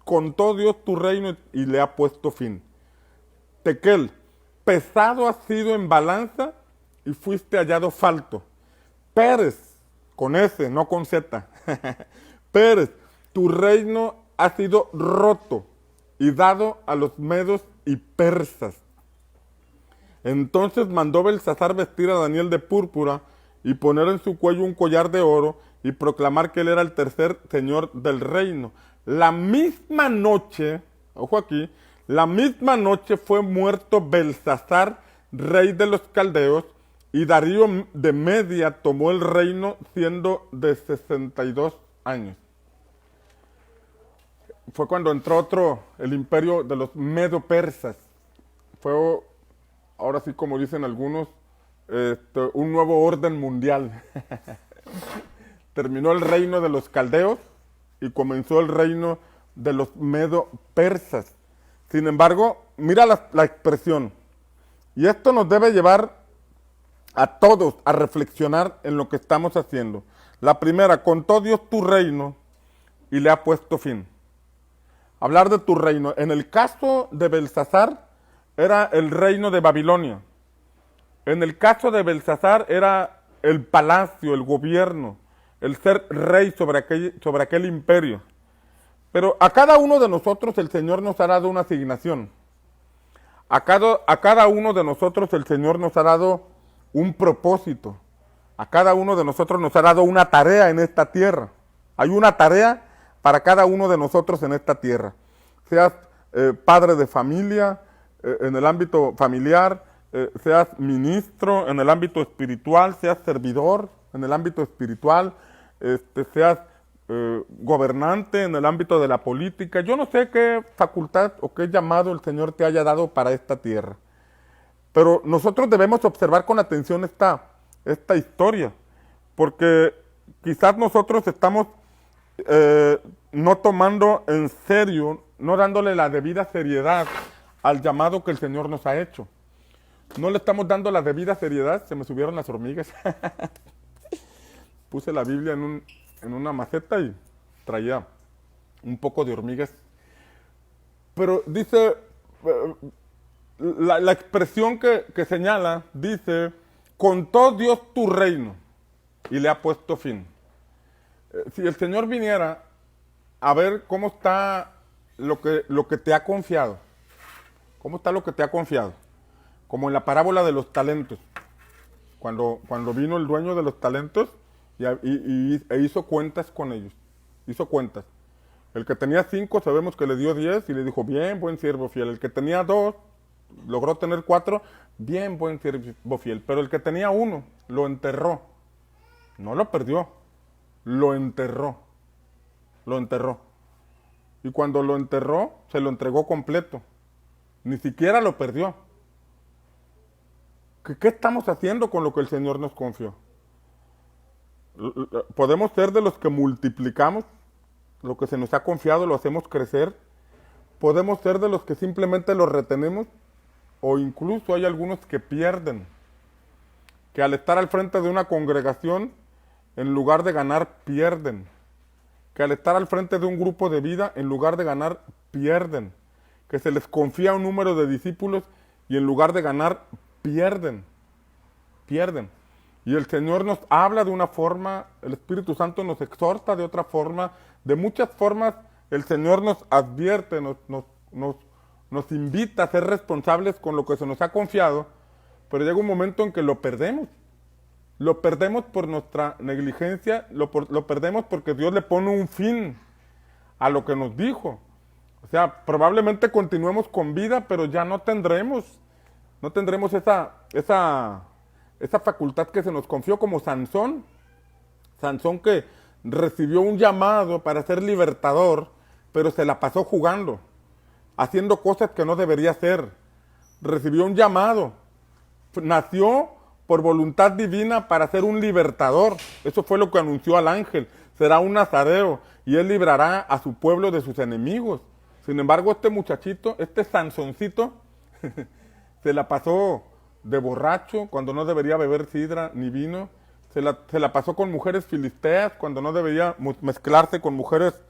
contó Dios tu reino y le ha puesto fin. Tekel, pesado has sido en balanza y fuiste hallado falto. Pérez, con S, no con Z. Pérez, tu reino ha sido roto y dado a los medos y persas. Entonces mandó Belsasar vestir a Daniel de púrpura y poner en su cuello un collar de oro y proclamar que él era el tercer señor del reino. La misma noche, ojo aquí, la misma noche fue muerto Belsasar, rey de los caldeos, y Darío de Media tomó el reino siendo de 62 años. Fue cuando entró el imperio de los medo-persas. Fue, ahora sí como dicen algunos, un nuevo orden mundial. Terminó el reino de los caldeos y comenzó el reino de los medo-persas. Sin embargo, mira la expresión. Y esto nos debe llevar a todos a reflexionar en lo que estamos haciendo. La primera, contó Dios tu reino y le ha puesto fin. Hablar de tu reino. En el caso de Belsasar, era el reino de Babilonia. En el caso de Belsasar, era el palacio, el gobierno, el ser rey sobre aquel imperio. Pero a cada uno de nosotros el Señor nos ha dado una asignación. A cada uno de nosotros el Señor nos ha dado un propósito. A cada uno de nosotros nos ha dado una tarea en esta tierra. Hay una tarea para cada uno de nosotros en esta tierra. Seas padre de familia, en el ámbito familiar, seas ministro en el ámbito espiritual, seas servidor en el ámbito espiritual, seas gobernante en el ámbito de la política. Yo no sé qué facultad o qué llamado el Señor te haya dado para esta tierra. Pero nosotros debemos observar con atención esta historia, porque quizás nosotros estamos no tomando en serio, no dándole la debida seriedad al llamado que el Señor nos ha hecho. No le estamos dando la debida seriedad. Se me subieron las hormigas. Puse la Biblia en una maceta y traía un poco de hormigas. Pero dice, la expresión que señala, dice, contó Dios tu reino y le ha puesto fin. Si el Señor viniera a ver cómo está lo que te ha confiado, cómo está lo que te ha confiado, como en la parábola de los talentos, cuando vino el dueño de los talentos e hizo cuentas con ellos, hizo cuentas. El que tenía 5 sabemos que le dio 10 y le dijo, bien, buen siervo fiel. El que tenía 2 logró tener 4, bien, buen siervo fiel. Pero el que tenía 1 lo enterró, no lo perdió, lo enterró. Y cuando lo enterró, se lo entregó completo. Ni siquiera lo perdió. ¿Qué estamos haciendo con lo que el Señor nos confió? Podemos ser de los que multiplicamos lo que se nos ha confiado, lo hacemos crecer. Podemos ser de los que simplemente lo retenemos, o incluso hay algunos que pierden, que al estar al frente de una congregación, en lugar de ganar, pierden. Que al estar al frente de un grupo de vida, en lugar de ganar, pierden. Que se les confía un número de discípulos y en lugar de ganar, pierden. Y el Señor nos habla de una forma, el Espíritu Santo nos exhorta de otra forma, de muchas formas el Señor nos advierte, nos invita a ser responsables con lo que se nos ha confiado, pero llega un momento en que lo perdemos. Lo perdemos por nuestra negligencia, lo perdemos porque Dios le pone un fin a lo que nos dijo. O sea, probablemente continuemos con vida, pero ya no tendremos esa facultad que se nos confió, como Sansón. Sansón, que recibió un llamado para ser libertador, pero se la pasó jugando, haciendo cosas que no debería hacer. Recibió un llamado, nació por voluntad divina para ser un libertador. Eso fue lo que anunció al ángel. Será un nazareo y él librará a su pueblo de sus enemigos. Sin embargo, este muchachito, este Sansoncito, se la pasó de borracho cuando no debería beber sidra ni vino. Se la pasó con mujeres filisteas cuando no debería mezclarse con mujeres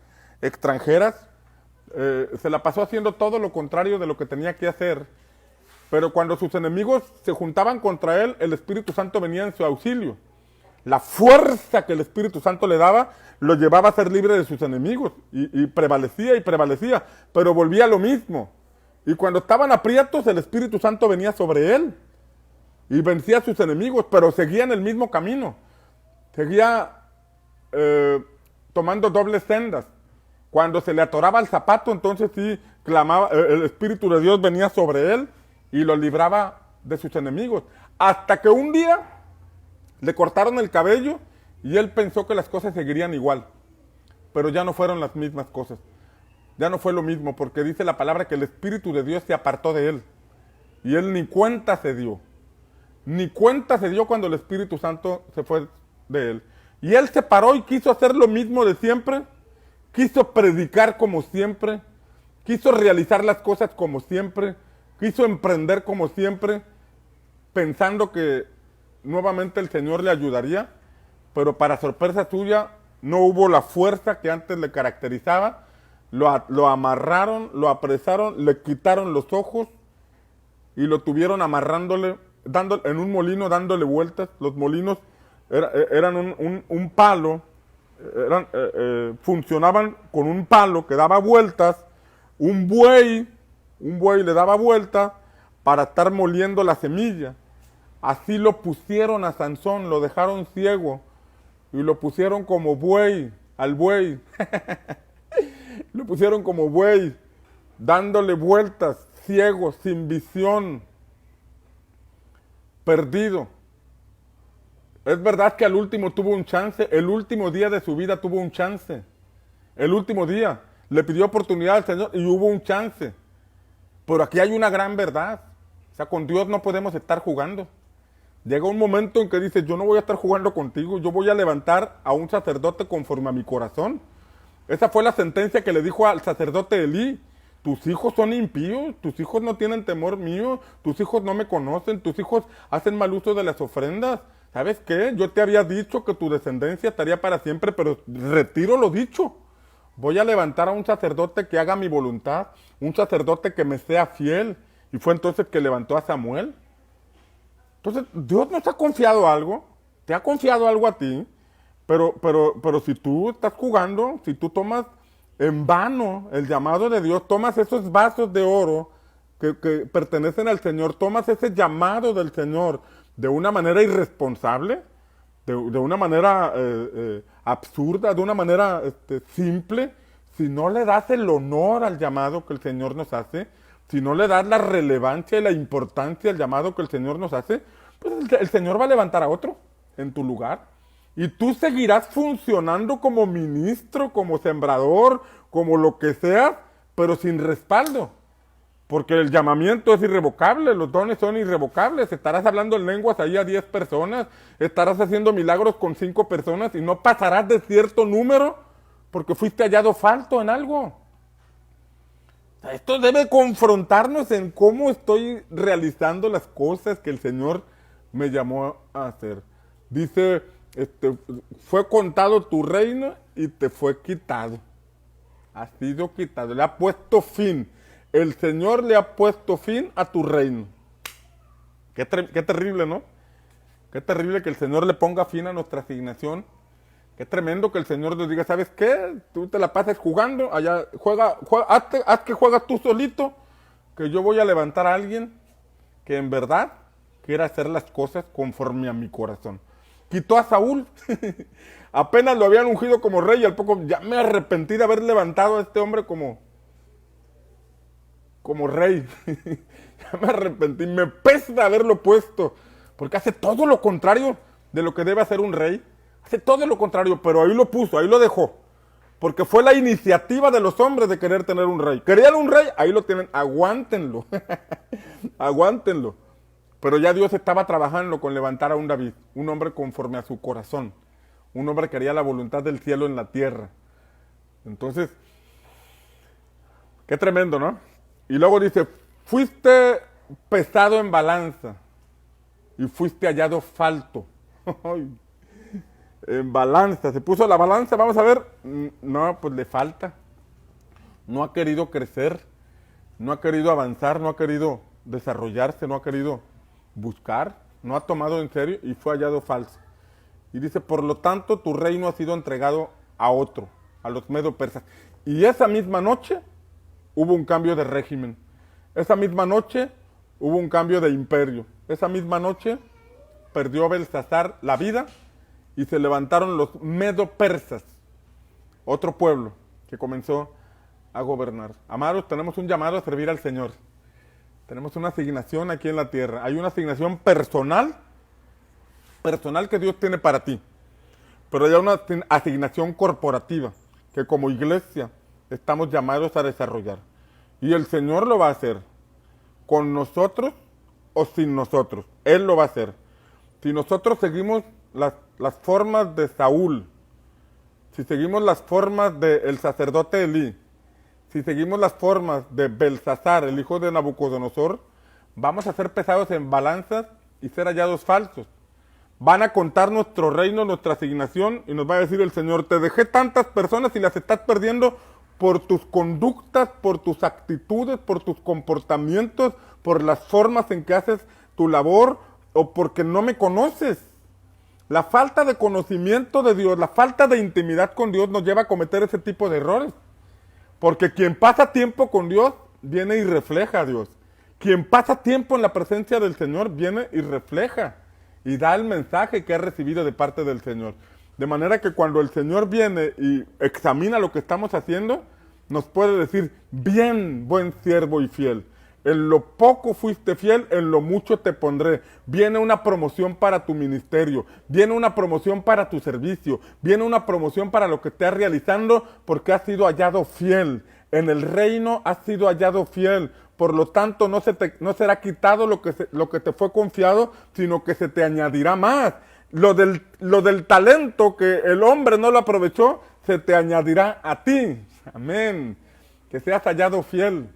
extranjeras. Se la pasó haciendo todo lo contrario de lo que tenía que hacer. Pero cuando sus enemigos se juntaban contra él, el Espíritu Santo venía en su auxilio. la fuerza que el Espíritu Santo le daba, lo llevaba a ser libre de sus enemigos. Y prevalecía y prevalecía, pero volvía a lo mismo. Y cuando estaban aprietos, el Espíritu Santo venía sobre él y vencía a sus enemigos, pero seguía en el mismo camino. Seguía tomando dobles sendas. Cuando se le atoraba el zapato, entonces sí clamaba, el Espíritu de Dios venía sobre él y lo libraba de sus enemigos. Hasta que un día le cortaron el cabello y él pensó que las cosas seguirían igual. Pero ya no fueron las mismas cosas. Ya no fue lo mismo, porque dice la palabra que el Espíritu de Dios se apartó de él. Y él ni cuenta se dio. Ni cuenta se dio cuando el Espíritu Santo se fue de él. Y él se paró y quiso hacer lo mismo de siempre. Quiso predicar como siempre. Quiso realizar las cosas como siempre. Quiso emprender como siempre, pensando que nuevamente el Señor le ayudaría. Pero para sorpresa suya, no hubo la fuerza que antes le caracterizaba. Lo amarraron, lo apresaron, le quitaron los ojos y lo tuvieron amarrándole, en un molino, dándole vueltas. Los molinos eran un palo, funcionaban con un palo que daba vueltas. Un buey le daba vuelta para estar moliendo la semilla. Así lo pusieron a Sansón, lo dejaron ciego y lo pusieron como buey, al buey. Lo pusieron como buey, dándole vueltas, ciego, sin visión, perdido. Es verdad que al último tuvo un chance, el último día de su vida tuvo un chance. El último día le pidió oportunidad al Señor y hubo un chance. Pero aquí hay una gran verdad. O sea, con Dios no podemos estar jugando. Llega un momento en que dice, yo no voy a estar jugando contigo, yo voy a levantar a un sacerdote conforme a mi corazón. Esa fue la sentencia que le dijo al sacerdote Elí. Tus hijos son impíos, tus hijos no tienen temor mío, tus hijos no me conocen, tus hijos hacen mal uso de las ofrendas. ¿Sabes qué? Yo te había dicho que tu descendencia estaría para siempre, pero retiro lo dicho. Voy a levantar a un sacerdote que haga mi voluntad, un sacerdote que me sea fiel. Y fue entonces que levantó a Samuel. Entonces, Dios nos ha confiado algo, te ha confiado algo a ti. Pero si tú estás jugando, si tú tomas en vano el llamado de Dios, tomas esos vasos de oro que pertenecen al Señor, tomas ese llamado del Señor de una manera irresponsable, de una manera absurda, de una manera simple, si no le das el honor al llamado que el Señor nos hace, si no le das la relevancia y la importancia al llamado que el Señor nos hace, pues el Señor va a levantar a otro en tu lugar. Y tú seguirás funcionando como ministro, como sembrador, como lo que sea, pero sin respaldo. Porque el llamamiento es irrevocable, los dones son irrevocables. Estarás hablando en lenguas ahí a 10 personas, estarás haciendo milagros con 5 personas y no pasarás de cierto número porque fuiste hallado falto en algo. O sea, esto debe confrontarnos en cómo estoy realizando las cosas que el Señor me llamó a hacer. Dice, fue contado tu reino y te fue quitado. Ha sido quitado, le ha puesto fin. El Señor le ha puesto fin a tu reino. Qué terrible, ¿no? Qué terrible que el Señor le ponga fin a nuestra asignación. Qué tremendo que el Señor nos diga, ¿sabes qué? Tú te la pasas jugando, allá haz que juegas tú solito, que yo voy a levantar a alguien que en verdad quiera hacer las cosas conforme a mi corazón. Quitó a Saúl, apenas lo habían ungido como rey y al poco ya me arrepentí de haber levantado a este hombre como rey. Ya me arrepentí, me pesa haberlo puesto, porque hace todo lo contrario de lo que debe hacer un rey. Hace todo lo contrario, pero ahí lo puso, ahí lo dejó. Porque fue la iniciativa de los hombres de querer tener un rey. ¿Querían un rey? Ahí lo tienen, aguántenlo. Aguántenlo. Pero ya Dios estaba trabajando con levantar a un David, un hombre conforme a su corazón. Un hombre que haría la voluntad del cielo en la tierra. Entonces, qué tremendo, ¿no? Y luego dice, fuiste pesado en balanza y fuiste hallado falto. En balanza, se puso la balanza, vamos a ver, no, pues le falta. No ha querido crecer, no ha querido avanzar, no ha querido desarrollarse, no ha querido buscar, no ha tomado en serio y fue hallado falso. Y dice, por lo tanto, tu reino ha sido entregado a otro, a los medo persas. Y esa misma noche hubo un cambio de régimen. Esa misma noche hubo un cambio de imperio. Esa misma noche perdió Belsasar la vida y se levantaron los medo persas, otro pueblo que comenzó a gobernar. Amados, tenemos un llamado a servir al Señor. Tenemos una asignación aquí en la tierra. Hay una asignación personal que Dios tiene para ti. Pero hay una asignación corporativa que como iglesia estamos llamados a desarrollar. Y el Señor lo va a hacer, con nosotros o sin nosotros. Él lo va a hacer. Si nosotros seguimos las formas de Saúl, si seguimos las formas del sacerdote Elí, si seguimos las formas de Belsasar, el hijo de Nabucodonosor, vamos a ser pesados en balanzas y ser hallados falsos. Van a contar nuestro reino, nuestra asignación, y nos va a decir el Señor, te dejé tantas personas y las estás perdiendo por tus conductas, por tus actitudes, por tus comportamientos, por las formas en que haces tu labor, o porque no me conoces. La falta de conocimiento de Dios, la falta de intimidad con Dios nos lleva a cometer ese tipo de errores. Porque quien pasa tiempo con Dios, viene y refleja a Dios. Quien pasa tiempo en la presencia del Señor, viene y refleja y da el mensaje que ha recibido de parte del Señor. De manera que cuando el Señor viene y examina lo que estamos haciendo, nos puede decir, bien, buen siervo y fiel. En lo poco fuiste fiel, en lo mucho te pondré. Viene una promoción para tu ministerio, viene una promoción para tu servicio, viene una promoción para lo que estés realizando porque has sido hallado fiel. En el reino has sido hallado fiel. Por lo tanto, no será quitado lo que te fue confiado, sino que se te añadirá más. Lo del talento que el hombre no lo aprovechó, se te añadirá a ti. Amén. Que seas hallado fiel.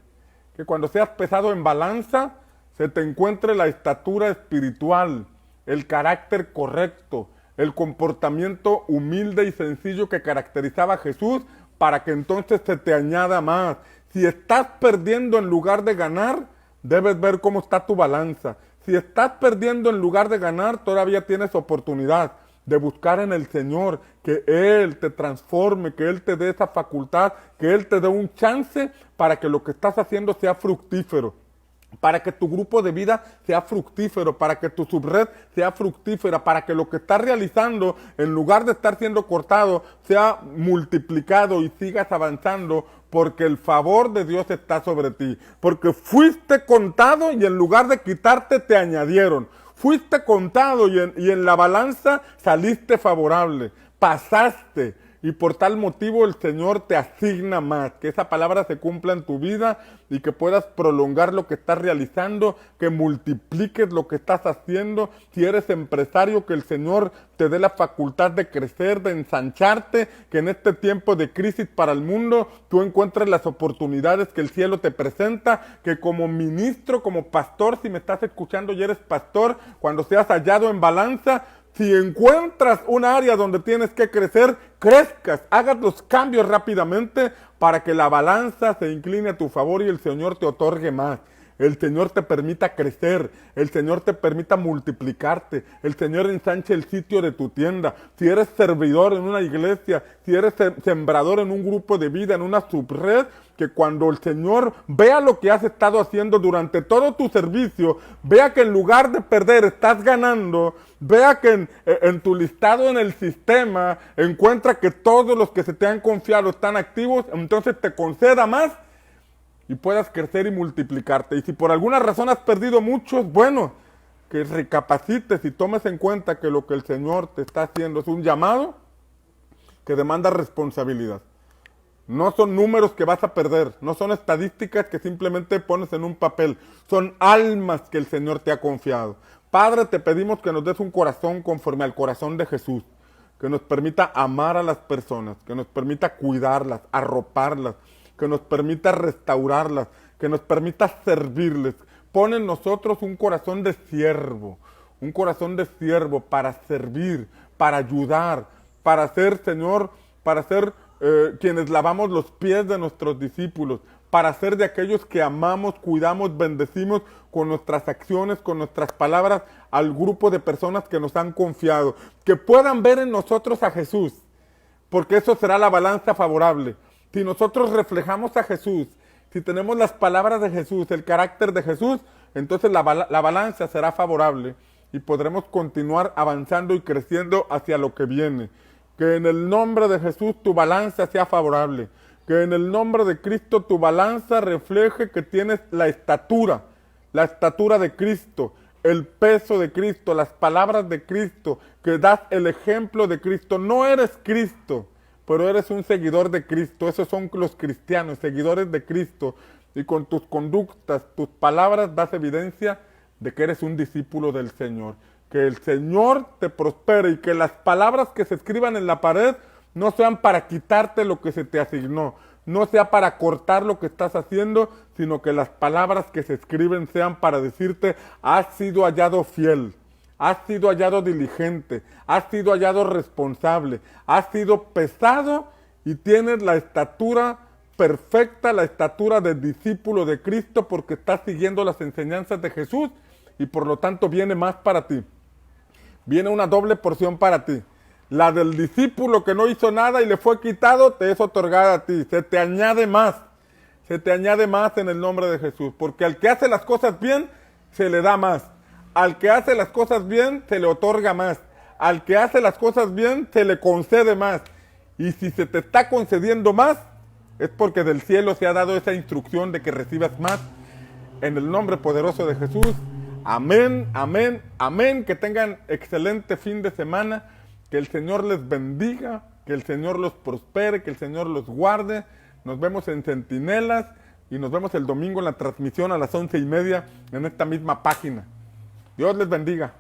Que cuando seas pesado en balanza, se te encuentre la estatura espiritual, el carácter correcto, el comportamiento humilde y sencillo que caracterizaba a Jesús, para que entonces se te añada más. Si estás perdiendo en lugar de ganar, debes ver cómo está tu balanza. Si estás perdiendo en lugar de ganar, todavía tienes oportunidad de buscar en el Señor que Él te transforme, que Él te dé esa facultad, que Él te dé un chance para que lo que estás haciendo sea fructífero, para que tu grupo de vida sea fructífero, para que tu subred sea fructífera, para que lo que estás realizando, en lugar de estar siendo cortado, sea multiplicado y sigas avanzando, porque el favor de Dios está sobre ti, porque fuiste contado y en lugar de quitarte te añadieron. Fuiste contado y en la balanza saliste favorable, pasaste. Y por tal motivo el Señor te asigna más, que esa palabra se cumpla en tu vida y que puedas prolongar lo que estás realizando, que multipliques lo que estás haciendo. Si eres empresario, que el Señor te dé la facultad de crecer, de ensancharte, que en este tiempo de crisis para el mundo tú encuentres las oportunidades que el cielo te presenta, que como ministro, como pastor, si me estás escuchando y eres pastor, cuando seas hallado en balanza, si encuentras un área donde tienes que crecer, crezcas, hagas los cambios rápidamente para que la balanza se incline a tu favor y el Señor te otorgue más. El Señor te permita crecer, el Señor te permita multiplicarte, el Señor ensanche el sitio de tu tienda. Si eres servidor en una iglesia, si eres sembrador en un grupo de vida, en una subred, que cuando el Señor vea lo que has estado haciendo durante todo tu servicio, vea que en lugar de perder estás ganando, vea que en tu listado en el sistema encuentra que todos los que se te han confiado están activos, entonces te conceda más y puedas crecer y multiplicarte. Y si por alguna razón has perdido mucho, es bueno que recapacites y tomes en cuenta que lo que el Señor te está haciendo es un llamado que demanda responsabilidad. No son números que vas a perder, no son estadísticas que simplemente pones en un papel, son almas que el Señor te ha confiado. Padre, te pedimos que nos des un corazón conforme al corazón de Jesús, que nos permita amar a las personas, que nos permita cuidarlas, arroparlas, que nos permita restaurarlas, que nos permita servirles. Pon en nosotros un corazón de siervo para servir, para ayudar, para ser, Señor, para ser quienes lavamos los pies de nuestros discípulos, para ser de aquellos que amamos, cuidamos, bendecimos con nuestras acciones, con nuestras palabras al grupo de personas que nos han confiado, que puedan ver en nosotros a Jesús, porque eso será la balanza favorable. Si nosotros reflejamos a Jesús, si tenemos las palabras de Jesús, el carácter de Jesús, entonces la balanza será favorable y podremos continuar avanzando y creciendo hacia lo que viene. Que en el nombre de Jesús tu balanza sea favorable. Que en el nombre de Cristo tu balanza refleje que tienes la estatura de Cristo, el peso de Cristo, las palabras de Cristo, que das el ejemplo de Cristo. No eres Cristo, pero eres un seguidor de Cristo. Esos son los cristianos, seguidores de Cristo. Y con tus conductas, tus palabras das evidencia de que eres un discípulo del Señor. Que el Señor te prospere y que las palabras que se escriban en la pared no sean para quitarte lo que se te asignó, no sea para cortar lo que estás haciendo, sino que las palabras que se escriben sean para decirte: has sido hallado fiel, has sido hallado diligente, has sido hallado responsable, has sido pesado y tienes la estatura perfecta, la estatura de discípulo de Cristo, porque estás siguiendo las enseñanzas de Jesús y por lo tanto viene más para ti. Viene una doble porción para ti. La del discípulo que no hizo nada y le fue quitado, te es otorgada a ti. Se te añade más. Se te añade más en el nombre de Jesús. Porque al que hace las cosas bien, se le da más. Al que hace las cosas bien, se le otorga más. Al que hace las cosas bien, se le concede más. Y si se te está concediendo más, es porque del cielo se ha dado esa instrucción de que recibas más. En el nombre poderoso de Jesús. Amén, amén, amén. Que tengan excelente fin de semana. Que el Señor les bendiga, que el Señor los prospere, que el Señor los guarde. Nos vemos en Centinelas y nos vemos el domingo en la transmisión a las 11:30 en esta misma página. Dios les bendiga.